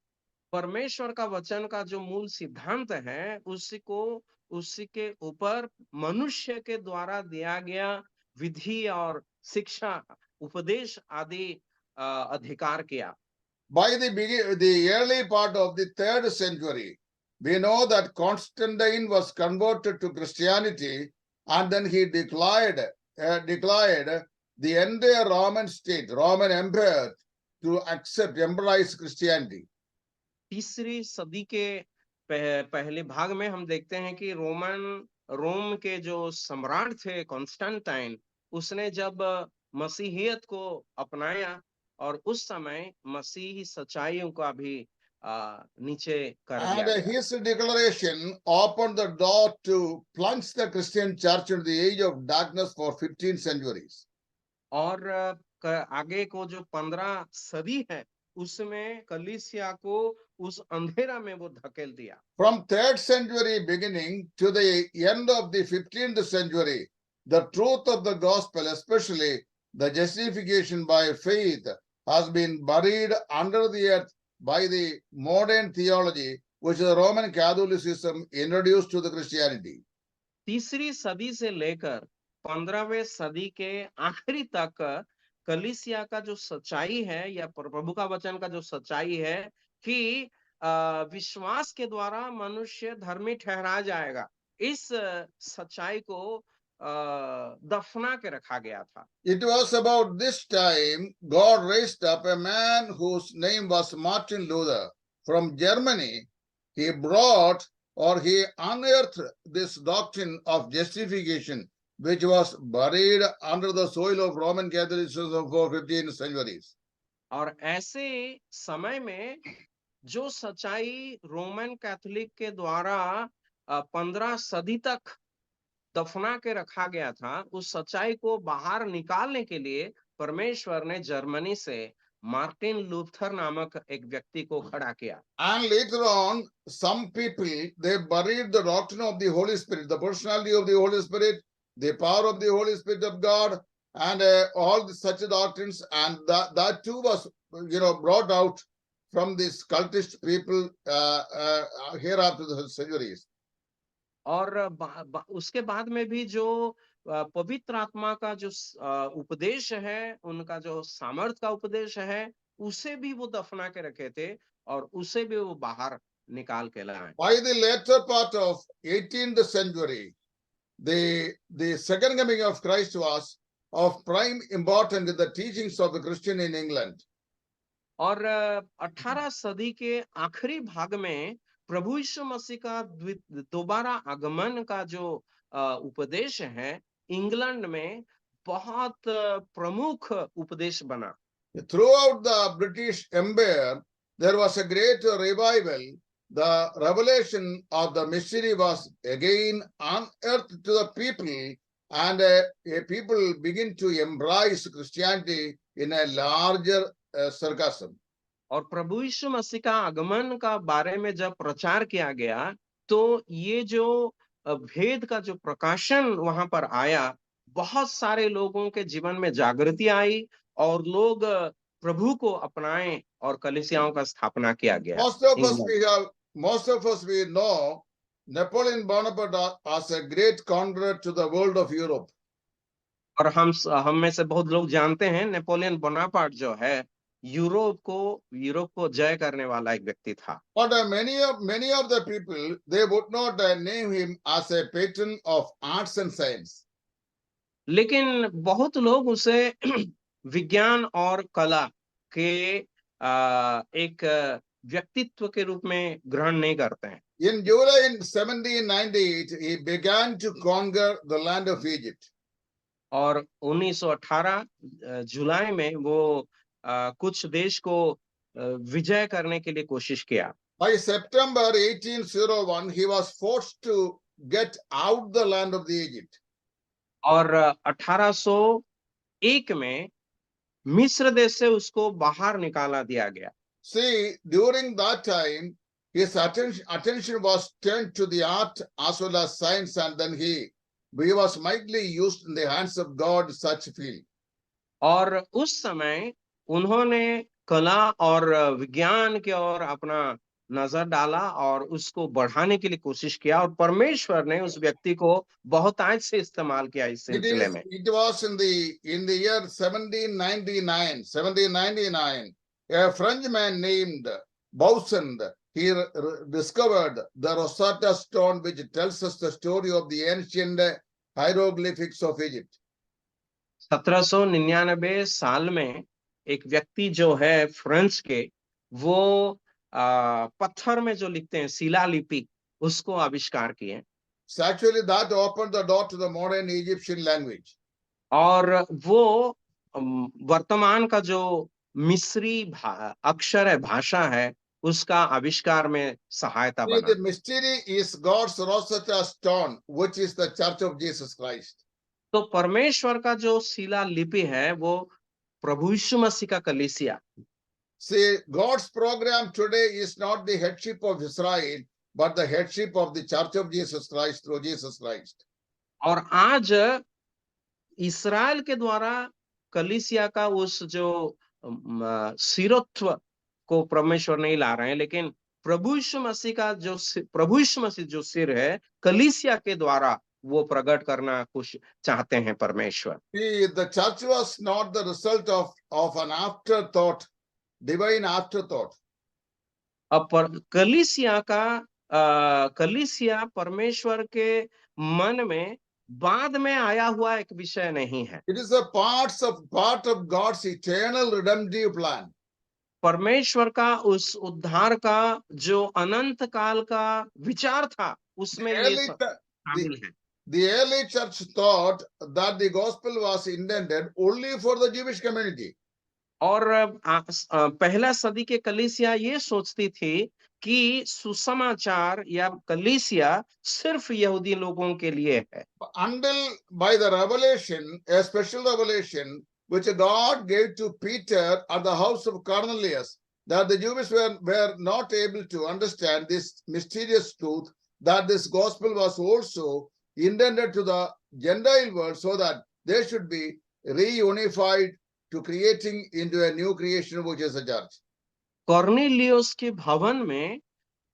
परमेश्वर का वचन का जो मूल सिद्धांत है उसी के ऊपर मनुष्य के द्वारा दिया गया विधि और शिक्षा उपदेश आदि अधिकार किया। By the early part of the 3rd century, we know that Constantine was converted to Christianity, and then he declared the entire Roman state, Roman Empire, to embrace Christianity. तीसरी सदी के पहले भाग में हम देखते हैं कि रोम के जो सम्राट थे कॉन्स्टेंटाइन, उसने जब मसीहियत को अपनाया और उस समय मसीही सच्चाइयों का भी नीचे कर दिया गया। And his declaration opened the door to plunge the Christian church into the age of darkness for 15 centuries. और आगे को जो 15 सदी है उसमें कलीसिया को उस अंधेरा में वो धकेल दिया। From 3rd century beginning to the end of the 15th century, the truth of the gospel, especially the justification by faith, has been buried under the earth by the modern theology, which the Roman Catholicism introduced to the Christianity. तीसरी सदी से लेकर 15वें सदी के आखिरी तक कलीसिया का जो सच्चाई है या प्रभु का वचन का जो सच्चाई है कि विश्वास के द्वारा मनुष्य धर्मी ठहराया जाएगा, इस सच्चाई को दफना के रखा गया था। It was about this time God raised up a man whose name was Martin Luther from Germany. He unearthed this doctrine of justification, which was buried under the soil of Roman Catholicism for 15 centuries. और ऐसे समय में जो सच्चाई Roman Catholic के द्वारा 15 सदी तक दफना के रखा गया था, उस सच्चाई को बाहर निकालने के लिए परमेश्वर ने जर्मनी से मार्टिन लूथर नामक एक व्यक्ति को खड़ा किया। And later on, some people, they buried the doctrine of the Holy Spirit, the personality of the Holy Spirit, the power of the Holy Spirit of God, and all such doctrines. And that too was, brought out from these cultist people here after the centuries. और उसके बाद में भी जो पवित्र आत्मा का जो उपदेश है, उनका जो सामर्थ का उपदेश है, उसे भी वो दफना के रखे थे और उसे भी वो बाहर निकाल के लाए। By the later part of 18th century, the second coming of Christ was of prime importance in the teachings of the Christian in England. और 18 सदी के आखिरी भाग में प्रभु यीशु मसीह का दोबारा आगमन का जो उपदेश है, इंग्लैंड में बहुत प्रमुख उपदेश बना। Throughout the British Empire, there was a great revival. The revelation of the mystery was again unearthed to the people, and people begin to embrace Christianity in a larger sarcasm. और प्रभु यीशु मसीह का आगमन का बारे में जब प्रचार किया गया, तो ये जो भेद का जो प्रकाशन वहां पर आया, बहुत सारे लोगों के जीवन में जागृति आई और लोग प्रभु को अपनाएं और कलीसियाओं का स्थापना किया गया। Most of us we know Napoleon Bonaparte as a great conqueror to the world of Europe. और हम में से बहुत लोग जानते हैं नेपोलियन बोनापार्ट जो है यूरोप को जय करने वाला एक व्यक्ति था। But many of the people, they would not name him as a patron of arts and science. लेकिन बहुत लोग उसे विज्ञान और कला के एक व्यक्तित्व के रूप में ग्रहण नहीं करते हैं। In July in 1798, he began to conquer the land of Egypt. और 1918 जुलाई में वो कुछ देश को विजय करने के लिए कोशिश किया। By September 1801, he was forced to get out the land of the Egypt. और 1801 में मिस्र देश से उसको बाहर निकाला दिया गया। See, during that time, his attention was turned to the art as well as science, and then he was mightily used in the hands of God such field. और उस समय उन्होंने कला और विज्ञान की ओर अपना नजर डाला और उसको बढ़ाने के लिए कोशिश किया और परमेश्वर ने उस व्यक्ति को बहुत आज से इस्तेमाल किया इस सिलसिले में। It was in the year 1799, a Frenchman named Bausen, he discovered the Rosetta Stone, which tells us the story of the ancient hieroglyphics of Egypt. 1799 साल में एक व्यक्ति जो है फ्रांस के, वो पत्थर में जो लिखते हैं शिलालिपि, उसको आविष्कार किए। So actually that opened the door to the modern Egyptian language. और वो वर्तमान का जो मिस्री अक्षर है, भाषा है, उसका आविष्कार में सहायता बना। The mystery is God's Rosetta Stone, which is the Church of Jesus Christ. तो परमेश्वर का जो शिलालिपि है वो प्रभु यीशु मसीह का कलीसिया। See, God's program today is not the headship of Israel, but the headship of the Church of Jesus Christ through Jesus Christ. और आज इस्राएल के द्वारा कलीसिया का उस जो सिरत्व को परमेश्वर नहीं ला रहे हैं, लेकिन प्रभु यीशु मसीह जो सिर है, कलीसिया के द्वारा वो प्रकट करना कुछ चाहते हैं परमेश्वर। See, the church was not the result of an afterthought, divine afterthought. अब कलीसिया परमेश्वर के मन में बाद में आया हुआ एक विषय नहीं है। It is a part of God's eternal redemptive plan. परमेश्वर का उस उद्धार का जो अनंत काल का विचार था, उसमें ये शामिल है। The early church thought that the gospel was intended only for the Jewish community. और पहला सदी के कलीसिया ये सोचती थी कि सुसमाचार या कलीसिया सिर्फ यहूदी लोगों के लिए है। Until by the revelation, a special revelation, which God gave to Peter at the house of Cornelius, that the Jews were not able to understand this mysterious truth, that this gospel was also intended to the Gentile world so that they should be reunified to creating into a new creation, which is a church. कॉर्नेलियुस के भवन में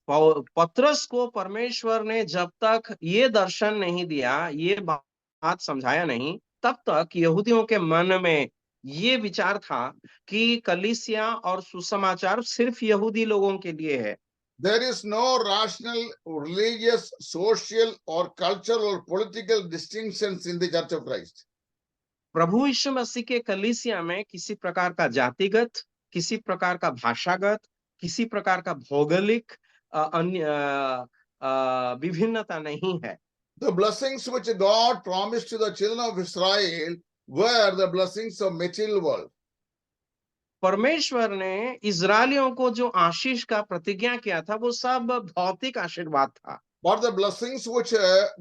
पतरस को परमेश्वर ने जब तक ये दर्शन नहीं दिया, ये बात समझाया नहीं, तब तक यहूदियों के मन में ये विचार था कि कलीसिया और सुसमाचार सिर्फ यहूदी लोगों के लिए है। There is no rational, religious, social, or cultural or political distinctions in the Church of Christ. प्रभु यीशु मसीह के कलीसिया में किसी प्रकार का जातिगत, किसी प्रकार का भाषागत, किसी प्रकार का भौगोलिक विभिन्नता नहीं है। The blessings which God promised to the children of Israel were the blessings of material world. परमेश्वर ने इजरायलियों को जो आशीष का प्रतिज्ञा किया था, वो सब भौतिक आशीर्वाद था। But the blessings which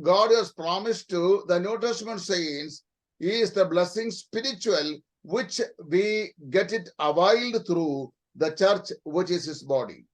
God has promised to the New Testament saints is the blessing spiritual, which we get it availed through the church, which is his body.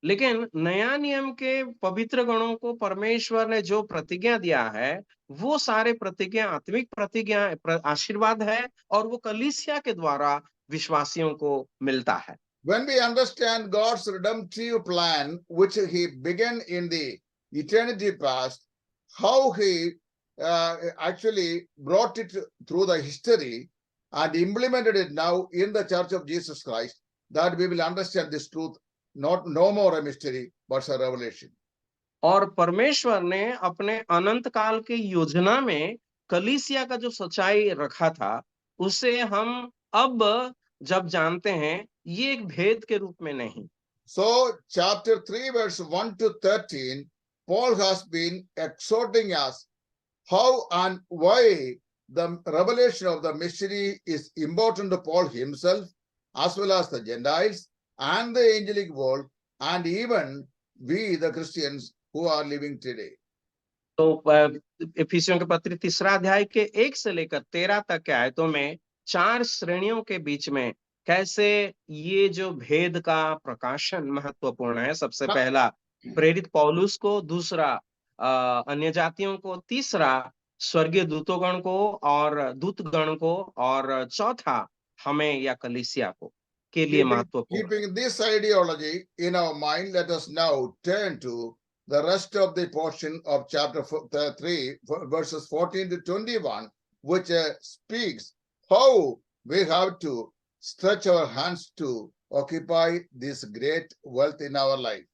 लेकिन नया नियम के पवित्र गणों को परमेश्वर ने जो प्रतिज्ञा दिया है, वो सारे प्रतिज्ञा आत्मिक प्रतिज्ञा आशीर्वाद है, और वो कलीसिया के द्वारा विश्वासियों को मिलता है। When we understand God's redemptive plan, which he began in the eternity past, how he actually brought it through the history and implemented it now in the Church of Jesus Christ, that we will understand this truth, no more a mystery, but a revelation. और परमेश्वर ने अपने अनंत काल की योजना में कलीसिया का जो सच्चाई रखा था, उसे हम अब जब जानते हैं, ये एक भेद के रूप में नहीं। So chapter 3 verse 1 to 13, Paul has been exhorting us how and why the revelation of the mystery is important to Paul himself, as well as the Gentiles and the angelic world, and even we the Christians who are living today. तो इफिसियों के पत्र 3 अध्याय के 1 से लेकर 13 तक के आयतों में 4 श्रेणियों के बीच में कैसे ये जो भेद का प्रकाशन महत्वपूर्ण है। सबसे पहला प्रेरित पौलुस को, दूसरा अन्य जातियों को, तीसरा स्वर्गीय दूतोगण को और दूतगण को, और चौथा हमें या कलीसिया को के लिए महत्वपूर्ण। Keeping this ideology in our mind, let us now turn to the rest of the portion of chapter 3, verses 14 to 21, which speaks how we have to stretch our hands to occupy this great wealth in our life.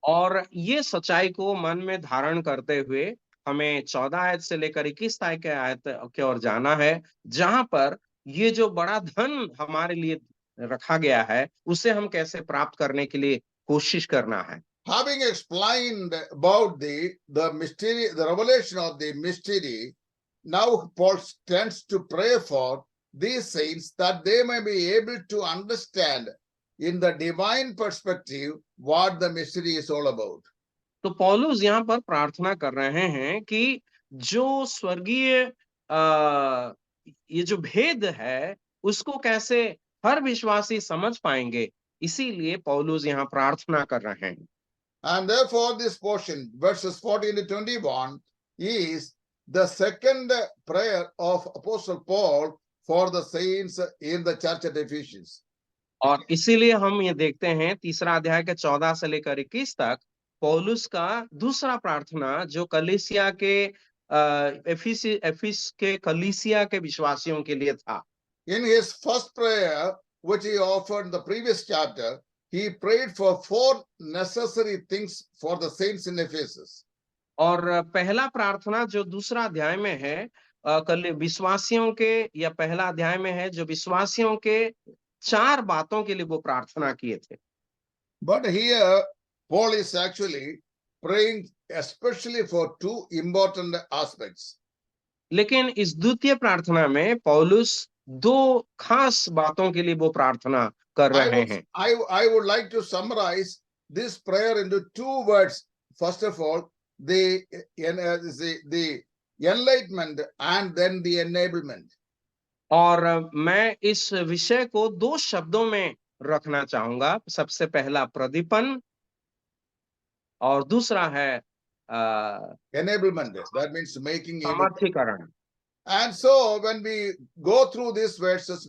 और ये सच्चाई को मन में धारण करते हुए हमें 14 आयत से लेकर 21 के आयत की ओर जाना है, जहां पर ये जो बड़ा धन हमारे लिए रखा गया है, उसे हम कैसे प्राप्त करने के लिए कोशिश करना है। Having explained about the mystery, the revelation of the mystery, now Paul tends to pray for these saints that they may be able to understand in the divine perspective what the mystery is all about. तो पौलुस यहाँ पर प्रार्थना कर रहे हैं कि जो स्वर्गीय ये जो भेद है, उसको कैसे हर विश्वासी समझ पाएंगे, इसीलिए पौलुस यहाँ प्रार्थना कर रहे हैं। And therefore this portion, verses 14 to 21, is the second prayer of Apostle Paul for the saints in the church at Ephesians. और इसीलिए हम ये देखते हैं 3 अध्याय के 14 से लेकर 21 तक पौलुस का दूसरा प्रार्थना, जो कलीसिया के एफिस के कलीसिया के विश्वासियों के लिए था। In his first prayer, which he offered in the previous chapter, he prayed for 4 necessary things for the saints in Ephesus. और पहला प्रार्थना जो दूसरा अध्याय में है, विश्वासियों के, या पहला अध्याय में है जो विश्वासियों के 4 बातों के लिए वो प्रार्थना किए थे। But here Paul is actually praying especially for 2 important aspects. लेकिन इस द्वितीय प्रार्थना में पौलुस 2 खास बातों के लिए वो प्रार्थना कर रहे हैं। I would like to summarize this prayer into 2 words. First of all, the enlightenment and then the enablement. और मैं इस विषय को 2 शब्दों में रखना चाहूंगा। सबसे पहला प्रदीपन और दूसरा है Enablement. That means making able. समर्थीकरण। And so when we go through these verses,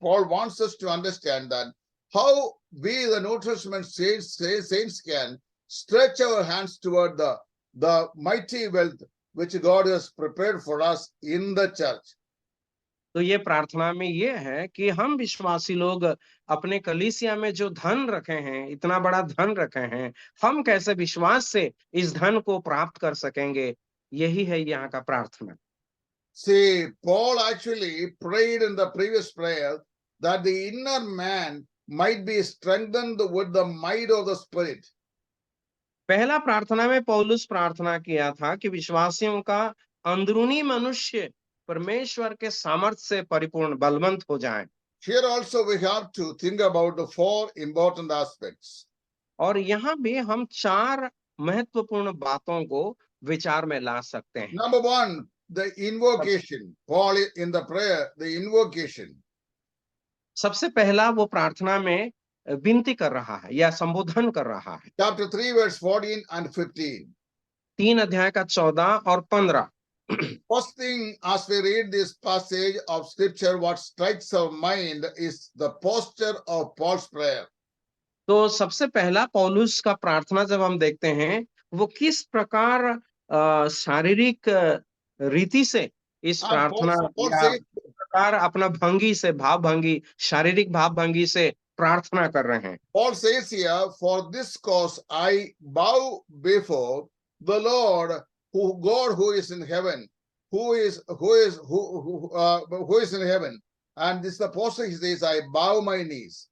Paul wants us to understand that how we, the New Testament saints can stretch our hands toward the mighty wealth which God has prepared for us in the church. तो ये प्रार्थना में ये है कि हम विश्वासी लोग अपने कलीसिया में जो धन रखे हैं, इतना बड़ा धन रखे हैं, हम कैसे विश्वास से इस धन को प्राप्त कर सकेंगे, यही है यहाँ का प्रार्थना। See, Paul actually prayed in the previous prayer that the inner man might be strengthened with the might of the Spirit. पहला प्रार्थना में पौलुस प्रार्थना किया था कि विश्वासियों का अंदरूनी मनुष्य परमेश्वर के सामर्थ्य से परिपूर्ण बलवंत हो जाए। Here also we have to think about the 4 important aspects. और यहाँ भी हम 4 महत्वपूर्ण बातों को विचार में ला सकते हैं। Number 1, the invocation. Paul in the prayer, the invocation. सबसे पहला वो प्रार्थना में विनती कर रहा है या संबोधन कर रहा है। Chapter 3, verse 14 and 15. 3 अध्याय का 14 और 15। First thing, as we read this passage of scripture, what strikes our mind is the posture of Paul's prayer. तो सबसे पहला पौलुस का प्रार्थना जब हम देखते हैं, वो किस प्रकार शारीरिक रीति से इस प्रार्थना Paul या says, प्रकार अपना भंगी से, भाव भंगी, शारीरिक भाव भंगी से प्रार्थना कर रहे हैं। Paul says here, for this cause I bow before the Lord, God who is in heaven, who is in heaven. And this is the posture he says, I bow my knees.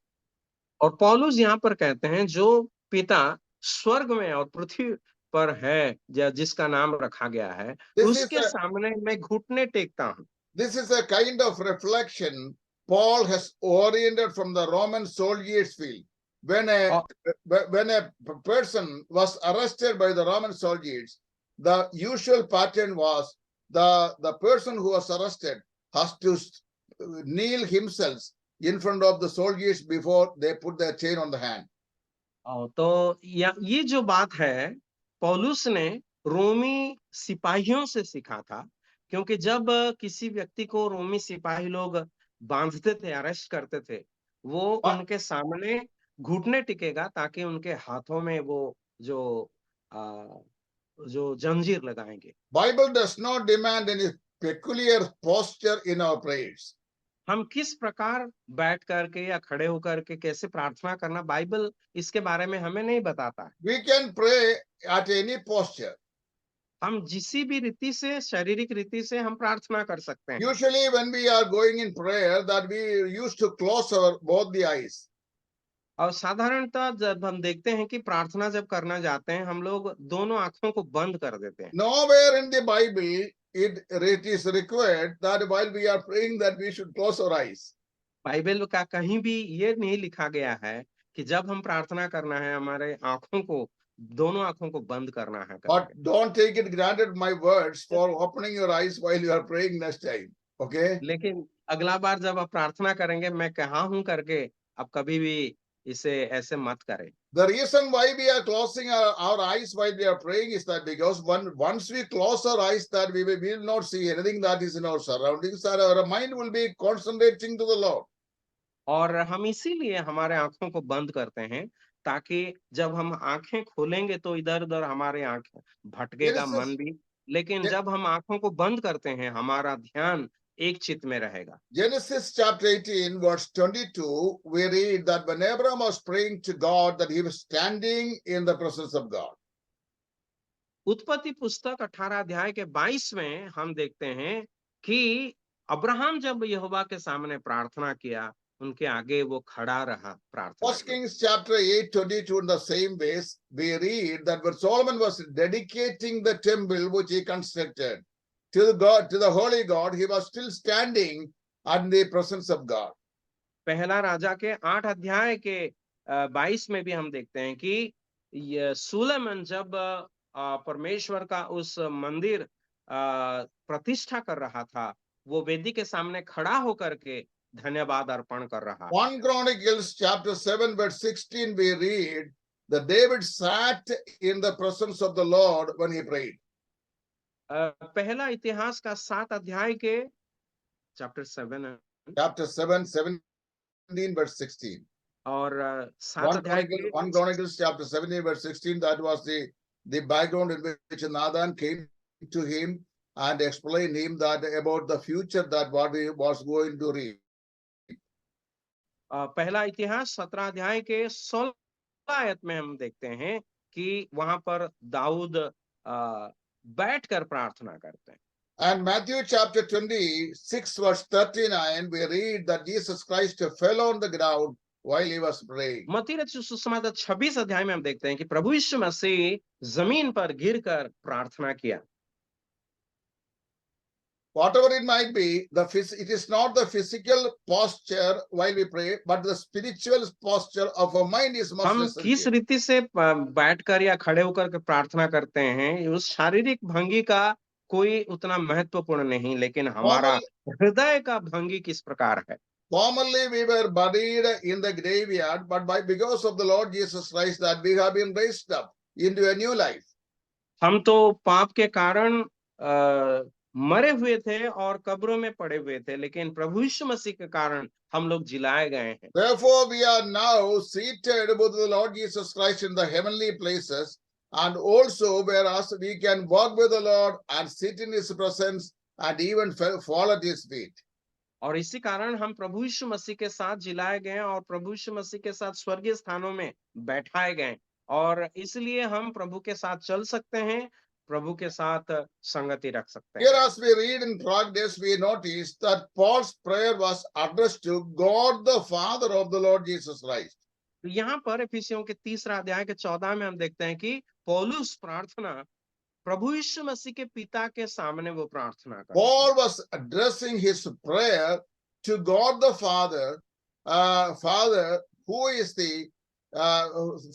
और पौलुस यहाँ पर कहते हैं जो पिता स्वर्ग में और पृथ्वी पर है, जिसका नाम रखा गया है, उसके सामने मैं घुटने टेकता हूँ। This is a kind of reflection Paul has oriented from the Roman soldiers' field. When a person was arrested by the Roman soldiers, the usual pattern was the person who was arrested has to kneel himself in front of the soldiers before they put their chain on the hand. तो ये जो बात है पौलुस ने रोमी सिपाहियों से सीखा था, क्योंकि जब किसी व्यक्ति को रोमी सिपाही लोग बांधते थे, अरेस्ट करते थे, वो उनके सामने घुटने टिकेगा ताकि उनके हाथों में वो जो जंजीर लगाएंगे। Bible does not demand any peculiar posture in our prayers. हम किस प्रकार बैठ करके या खड़े होकर के कैसे प्रार्थना करना, बाइबल इसके बारे में हमें नहीं बताता है। We can pray at any posture. हम जिसी भी रीति से, शारीरिक रीति से हम प्रार्थना कर सकते हैं। Usually when we are going in prayer, that we used to close our both the eyes. और साधारणतः जब हम देखते हैं कि प्रार्थना जब करना जाते हैं, हम लोग दोनों आंखों को बंद कर देते हैं। Nowhere in the Bible it is required that while we are praying that we should close our eyes. Bible का कहीं भी ये नहीं लिखा गया है कि जब हम प्रार्थना करना है हमारे दोनों आंखों को बंद करना है। But don't take it granted my words for opening your eyes while you are praying next time. Okay? लेकिन अगला बार जब आप प्रार्थना करेंगे, मैं कहा हूं करके आप कभी भी इसे ऐसे मत करें। The reason why we are closing our eyes while we are praying is that because once we close our eyes, that we will not see anything that is in our surroundings, that our mind will be concentrating to the Lord. और हम इसीलिए हमारे आंखों को बंद करते हैं ताकि जब हम आंखें खोलेंगे तो इधर उधर हमारे आंखें भटकेगा मन भी, लेकिन जब हम आंखों को बंद करते हैं हमारा ध्यान एक चित्त में रहेगा। Genesis chapter 18 verse 22, we read that when Abraham was praying to God, that he was standing in the presence of God. उत्पत्ति पुस्तक 18 अध्याय के 22 में हम देखते हैं कि अब्राहम जब यहोवा के सामने प्रार्थना किया, उनके आगे वो खड़ा रहा प्रार्थना। First Kings chapter 8:22, in the same ways we read that when Solomon was dedicating the temple which he constructed to the holy God, he was still standing in the presence of God. पहला राजा के 8 अध्याय के 22 में भी हम देखते हैं कि सुलेमान जब परमेश्वर का उस मंदिर प्रतिष्ठा कर रहा था, वो वेदी के सामने खड़ा होकर के धन्यवाद अर्पण कर रहा है। 1 Chronicles chapter 7 verse 16 we read that David sat in the presence of the Lord when he prayed. पहला इतिहास का 7 अध्याय के चैप्टर 7 Chapter 7, 17 verse 16. और 7 अध्याय के 1 Chronicles chapter 17 verse 16, that was the background in which Nathan came to him and explained him that about the future that what he was going to read. पहला इतिहास 17 अध्याय के 16 आयत में हम देखते हैं कि वहां पर दाऊद बैठकर प्रार्थना करते हैं। And Matthew chapter 26 verse 39, we read that Jesus Christ fell on the ground while he was praying. मत्ती रचित सुसमाचार 26 अध्याय में हम देखते हैं कि प्रभु यीशु मसीह जमीन पर गिरकर प्रार्थना किया। Whatever it might be, it is not the physical posture while we pray, but the spiritual posture of our mind is most हम essential. किस रीति से बैठकर या खड़े होकर के प्रार्थना करते हैं, उस शारीरिक भंगी का कोई उतना महत्वपूर्ण नहीं, लेकिन हमारा हृदय का भंगी किस प्रकार है। Formerly we were buried in the graveyard, but because of the Lord Jesus Christ that we have been raised up into a new life. हम तो पाप के कारण मरे हुए थे और कब्रों में पड़े हुए थे, लेकिन प्रभु यीशु मसीह के कारण हम लोग जिलाए गए हैं। Therefore we are now seated with the Lord Jesus Christ in the heavenly places, and also whereas we can walk with the Lord and sit in his presence and even fall at his feet. और इसी कारण हम प्रभु यीशु मसीह के साथ जिलाए गए और प्रभु यीशु मसीह के साथ स्वर्गीय स्थानों में बैठाए गए, और इसलिए हम प्रभु के साथ चल सकते हैं, प्रभु के साथ संगति रख सकते हैं। Here as we read in progress, we notice that Paul's prayer was addressed to God the Father of the Lord Jesus Christ. यहाँ पर इफिसियों के 3 अध्याय के 14 में हम देखते हैं कि पौलुस प्रार्थना प्रभु यीशु मसीह के पिता के सामने वो प्रार्थना करता है। Paul was addressing his prayer to God the Father, Father who is the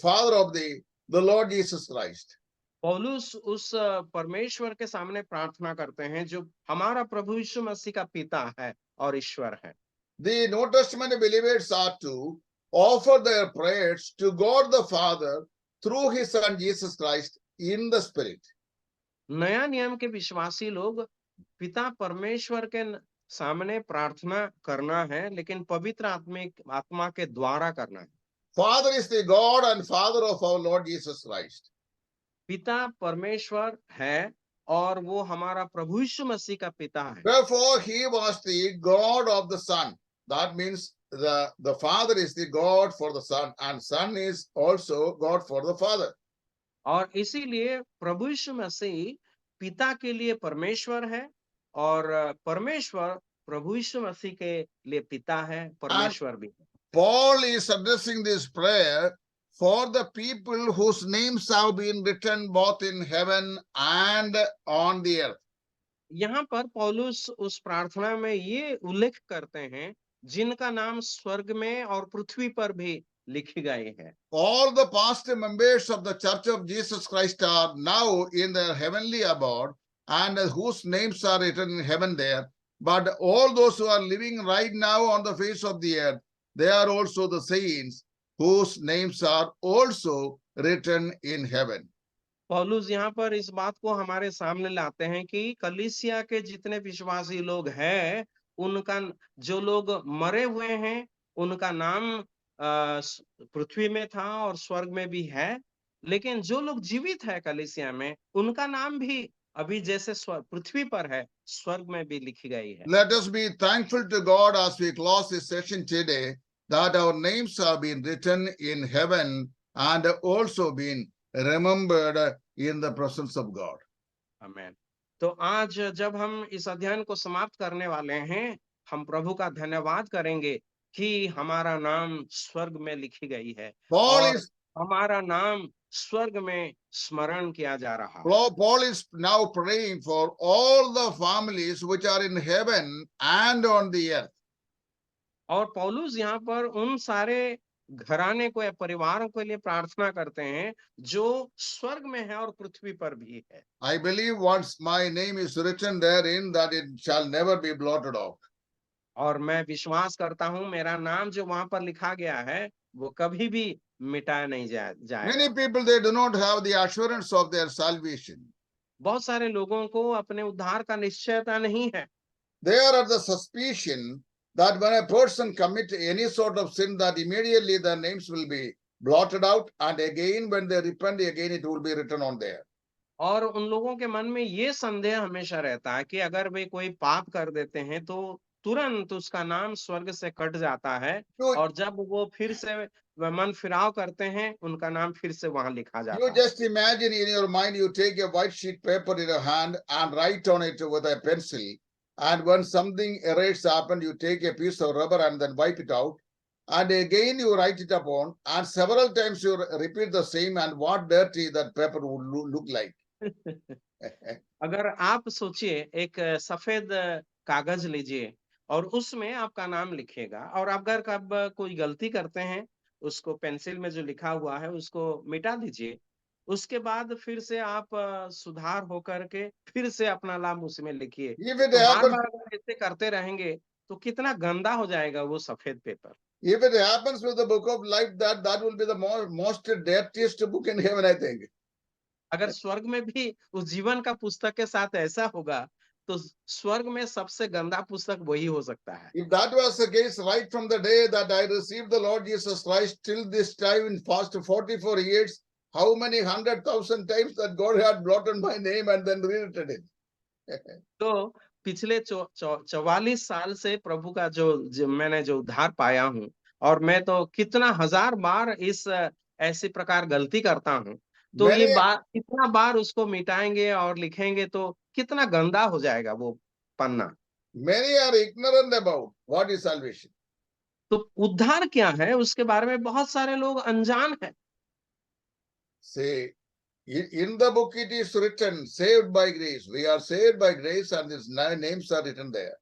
Father of the Lord Jesus Christ. पौलुस उस परमेश्वर के सामने प्रार्थना करते हैं जो हमारा प्रभु यीशु मसीह का पिता है और ईश्वर है। The New Testament believers are to offer their prayers to God the Father through his son Jesus Christ in the Spirit. नया नियम के विश्वासी लोग पिता परमेश्वर के सामने प्रार्थना करना है, लेकिन पवित्र आत्मा के द्वारा करना है। Father is the God and Father of our Lord Jesus Christ. पिता परमेश्वर है और वो हमारा प्रभु यीशु मसीह का पिता है। Therefore, he was the God of the Son. That means the Father is the God for the Son, and Son is also God for the Father. और इसीलिए प्रभु यीशु मसीह पिता के लिए परमेश्वर है और परमेश्वर प्रभु यीशु मसीह के लिए पिता है, परमेश्वर भी है। Paul is addressing this prayer for the people whose names have been written both in heaven and on the earth. यहाँ पर पौलुस उस प्रार्थना में ये उल्लेख करते हैं जिनका नाम स्वर्ग में और पृथ्वी पर भी लिखी गई है। All the past members of the Church of Jesus Christ are now in their heavenly abode, and whose names are written in heaven there. But all those who are living right now on the face of the earth, they are also the saints whose names are also written in heaven. पौलुस यहाँ पर इस बात को हमारे सामने लाते हैं कि कलीसिया के जितने विश्वासी लोग हैं, उनका जो लोग मरे हुए हैं उनका नाम पृथ्वी में था और स्वर्ग में भी है, लेकिन जो लोग जीवित है कलीसिया में उनका नाम भी अभी जैसे पृथ्वी पर है स्वर्ग में भी लिखी गई है। Let us be thankful to God as we close this session today that our names have been written in heaven and also been remembered in the presence of God. आमेन। तो आज जब हम इस अध्ययन को समाप्त करने वाले हैं, हम प्रभु का धन्यवाद करेंगे कि हमारा नाम स्वर्ग में लिखी गई है और हमारा नाम स्वर्ग में स्मरण किया जा रहा है। Paul is now praying for all the families which are in heaven and on the earth. और पौलुस यहाँ पर उन सारे घराने को या परिवार के लिए प्रार्थना करते हैं जो स्वर्ग में है और पृथ्वी पर भी है। I believe once my name is written therein that it shall never be blotted out. और मैं विश्वास करता हूँ मेरा नाम जो वहां पर लिखा गया है वो कभी भी मिटाया नहीं जाएगा। Many people, they do not have the assurance of their salvation. बहुत सारे लोगों को अपने उद्धार का निश्चयता नहीं है। They are at the suspicion that when a person commit any sort of sin, that immediately their names will be blotted out, and again when they repent, again it will be written on there. और उन लोगों के मन में ये संदेह हमेशा रहता है कि अगर वे कोई पाप कर देते हैं तो तुरंत उसका नाम स्वर्ग से कट जाता है, You, और जब वो फिर से मन फिराव करते हैं उनका नाम फिर से वहां लिखा you जाता है। just imagine in your mind, you take a white sheet paper in your hand and write on it with a pencil. And when something erase happen, you take a piece of rubber and then wipe it out. And again you write it upon, and several times you repeat the same, and what dirty that paper would look like. अगर आप सोचिए एक सफेद कागज लीजिए और उसमें आपका नाम लिखिएगा, और अगर कब कोई गलती करते हैं उसको पेंसिल में जो लिखा हुआ है उसको मिटा दीजिए। उसके बाद फिर से आप सुधार होकर के फिर से अपना नाम उसमें लिखिए। If it तो बार happens, बार अगर ऐसे करते रहेंगे तो कितना गंदा हो जाएगा वो सफेद paper. if it happens with the book of life, that will be the most dirtiest book in heaven, I think. अगर स्वर्ग में भी उस जीवन का पुस्तक के साथ ऐसा होगा तो स्वर्ग में सबसे गंदा पुस्तक वही हो सकता है। If that was the case right from the day that I received the Lord Jesus Christ till this time in past 44 years, how many 100,000 times that God had blotted my name and then rewritten it. तो पिछले 44 साल से प्रभु का मैंने जो उद्धार पाया हूँ, और मैं तो कितना हजार बार इस ऐसी प्रकार गलती करता हूँ, तो ये Many, बात कितना बार उसको मिटाएंगे और लिखेंगे तो कितना गंदा हो जाएगा वो पन्ना। many are ignorant about what is salvation. तो उद्धार क्या है उसके बारे में बहुत सारे लोग अनजान हैं। Say, in the book it is written, saved by grace. We are saved by grace, and these names are written there.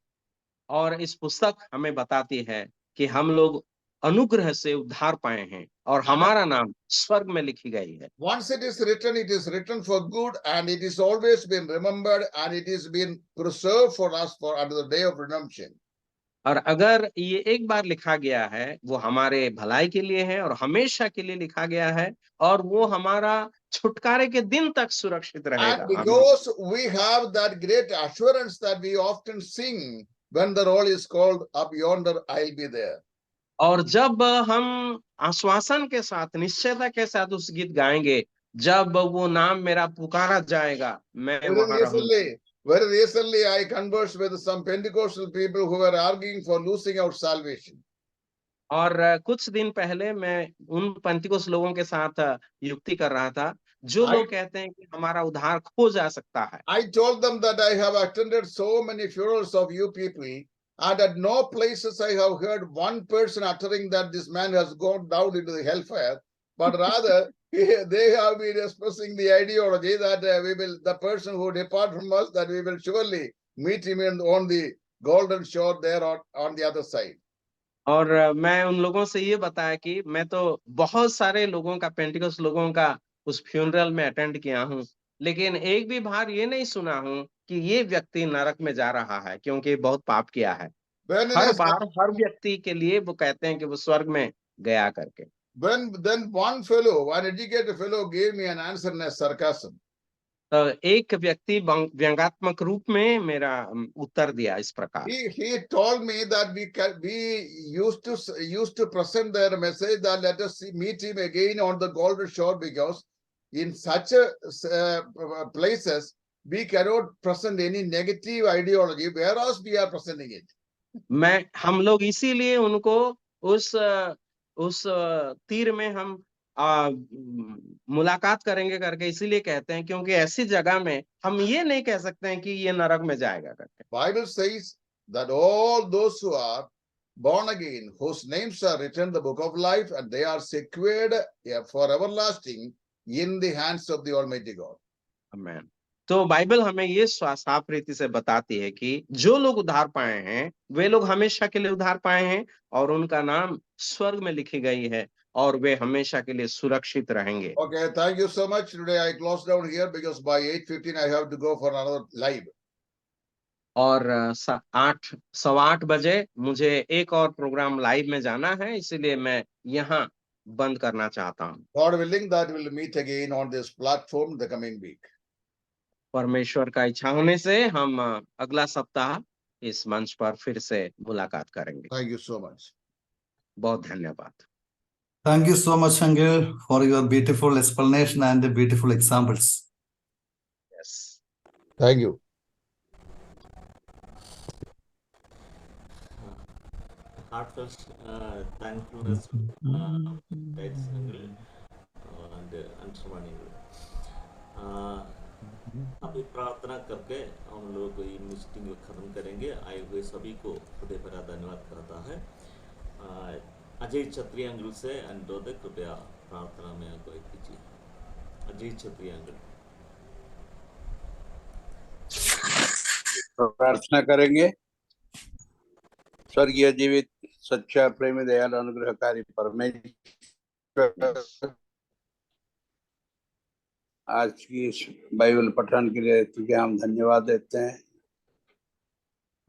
और इस पुस्तक हमें बताती है कि हम लोग अनुग्रह से उद्धार पाए हैं और हमारा नाम स्वर्ग में लिखी गई है। Once it is written for good, and it is always been remembered, and it is been preserved for us for under the day of redemption. और अगर ये एक बार लिखा गया है वो हमारे भलाई के लिए है और हमेशा के लिए लिखा गया है, और वो हमारा छुटकारे के दिन तक सुरक्षित रहेगा। And because we have that great assurance that we often sing when the roll is called, up yonder I'll be there. और जब हम आश्वासन के साथ निश्चयता के साथ उस गीत गाएंगे, जब वो नाम मेरा पुकारा जाएगा मैं वहां रहूंगा। Very recently, I conversed with some Pentecostal people who were arguing for losing our salvation. और कुछ दिन पहले मैं उन पंथिकोस लोगों के साथ युक्ति कर रहा था जो लोग कहते हैं कि हमारा उद्धार खो जा सकता है। I told them that I have attended so many funerals of you people, and at no places I have heard one person uttering that this man has gone down into the hellfire, but rather they have been expressing the ideology that the person who depart from us, that we will surely meet him on the golden shore there on the other side. और मैं उन लोगों से ये बताया कि मैं तो बहुत सारे लोगों का, पेंटिकस लोगों का उस फ्यूनरल में अटेंड किया हूँ, लेकिन एक भी बार ये नहीं सुना हूँ कि ये व्यक्ति नरक में जा रहा है क्योंकि बहुत पाप किया है। हर बार हर व्यक्ति के लिए वो कहते हैं कि वो स्वर्ग में गया करके। Then one fellow, one educated fellow, gave me an answer in a sarcasm. तो एक व्यक्ति व्यंग्यात्मक रूप में मेरा उत्तर दिया इस प्रकार। He told me that we used to present their message that let us meet him again on the golden shore, because in such places we cannot present any negative ideology, whereas we are presenting it. हम लोग इसीलिए उनको उस तीर में हम मुलाकात करेंगे करके इसीलिए कहते हैं क्योंकि ऐसी जगह में हम ये नहीं कह सकते हैं कि ये नरक में जाएगा करके। Bible says that all those who are born again, whose names are written in the book of life, and they are secured for everlasting in the hands of the Almighty God. Amen. तो Bible हमें ये साफ रीति से बताती है कि जो लोग उद्धार पाए हैं वे लोग हमेशा के लिए उद्धार पाए हैं और उनका नाम स्वर्ग में लिखी गई है। और वे हमेशा के लिए सुरक्षित रहेंगे। Okay, thank you so much. Today I close down here because by 8:15 I have to go for another live. और 8:15 बजे मुझे एक और प्रोग्राम लाइव में जाना है, इसीलिए मैं यहाँ बंद करना चाहता हूँ। God willing, that we'll meet again on this platform the coming week. परमेश्वर का इच्छा होने से हम अगला सप्ताह इस मंच पर फिर से मुलाकात करेंगे। Thank you so much. बहुत धन्यवाद। Thank you so much, Angel, for your beautiful explanation and the beautiful examples. Yes. Thank you. Heartfelt thankfulness guides Uncle and Anshramani. अभी प्रार्थना करके हम लोग ये मीटिंग को खत्म करेंगे। आए हुए सभी को हृदय भरा धन्यवाद करता है। अजय छत्री अंकल से अनुरोध है, कृपया प्रार्थना में अगुवाई कीजिए। अजय छत्री अंकल। प्रार्थना करेंगे। स्वर्गीय जीवित सच्चा प्रेमी दयालु अनुग्रहकारी परमेश्वर, आज की इस बाइबल पठन के लिए तुझे हम धन्यवाद देते हैं।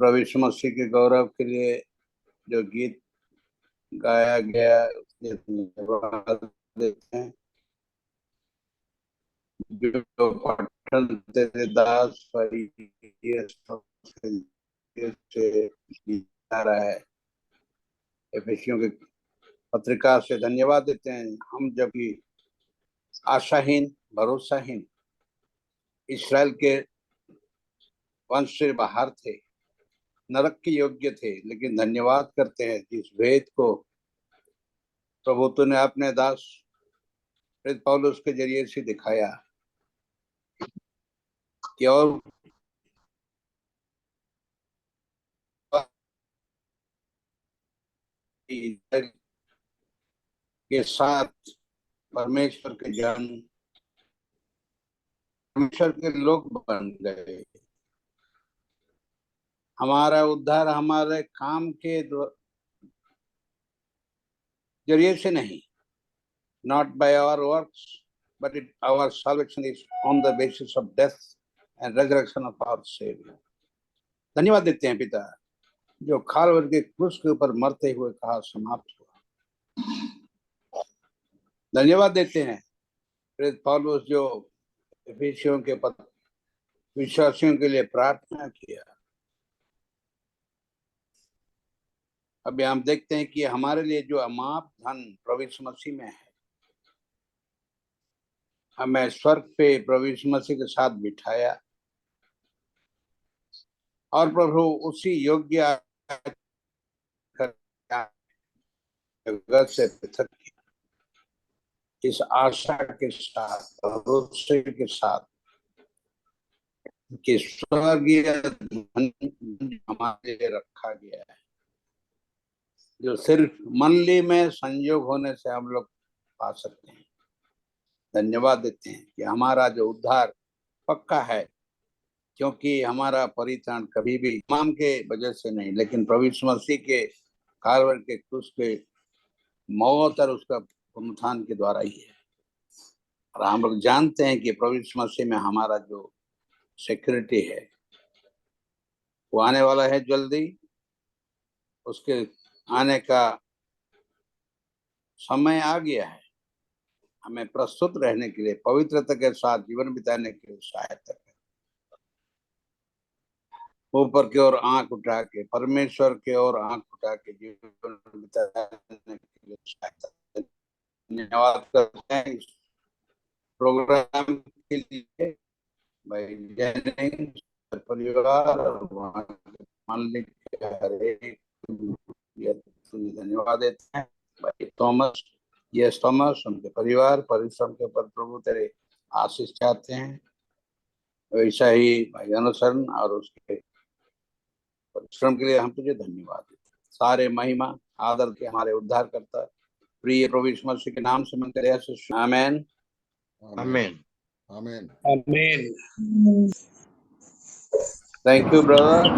प्रभु यीशु मसीह के गौरव के लिए जो गीत गाया गया उसके धन्यवाद देते हैं। जो पठन तेरे दास से आ रहा है, एफेसियों की पत्रिका से धन्यवाद देते हैं। हम जब कि आशाहीन भरोसाहीन इस्राएल के वंश से बाहर थे, नरक के योग्य थे, लेकिन धन्यवाद करते हैं जिस भेद को प्रभु तूने अपने दास प्रेरित पौलुस के जरिए से दिखाया कि और के साथ परमेश्वर के जन परमेश्वर के लोग बन गए। हमारा उद्धार हमारे काम के जरिए से नहीं, not by our works, but our salvation is on the basis of death and resurrection of our Savior. धन्यवाद देते हैं पिता, जो खालवर के क्रूस के ऊपर मरते हुए कहा समाप्त हुआ। धन्यवाद देते हैं प्रेरित पौलुस जो एफेसियों के विश्वासियों के लिए प्रार्थना किया। अभी हम देखते हैं कि हमारे लिए जो अमाप धन प्रभु यीशु मसीह में है, हमें स्वर्ग पे प्रभु यीशु मसीह के साथ बिठाया और प्रभु उसी योग्य जगत से पृथक किया। इस आशा के साथ, भरोसे के साथ कि स्वर्गीय धन हमारे लिए रखा गया है, जो सिर्फ मंडली में संयोग होने से हम लोग पा सकते हैं। धन्यवाद देते हैं कि हमारा जो उद्धार पक्का है, क्योंकि हमारा परित्राण कभी भी इमाम के वजह से नहीं, लेकिन प्रभु यीशु मसीह के कालवर के क्रूस के मौत और उसका पुनरुत्थान के द्वारा ही है। और हम लोग जानते हैं कि प्रभु यीशु मसीह में हमारा जो सिक्योरिटी है वो आने वाला है जल्दी। उसके आने का समय आ गया है। हमें प्रस्तुत रहने के लिए, पवित्रता के साथ जीवन बिताने के लिए सहायता करें। ऊपर की ओर आंख उठा के, परमेश्वर की ओर आंख उठा के जीवन बिताने के लिए सहायता करें। धन्यवाद करते हैं इस प्रोग्राम के लिए भाई जैनिंग परिवार और वहाँ के मालिक के हर एक धन्यवाद देते हैं। भाई थॉमस, यस थॉमस, उनके परिवार परिश्रम के ऊपर प्रभु तेरे आशीष चाहते हैं। वैसा ही भाई अनुसरण और उसके परिश्रम के लिए हम तुझे धन्यवाद देते हैं। सारे महिमा आदर के हमारे उद्धार करता प्रिय प्रभु यीशु मसीह के नाम से मांगते हैं। आमीन आमीन Amen. Amen. Thank you brother.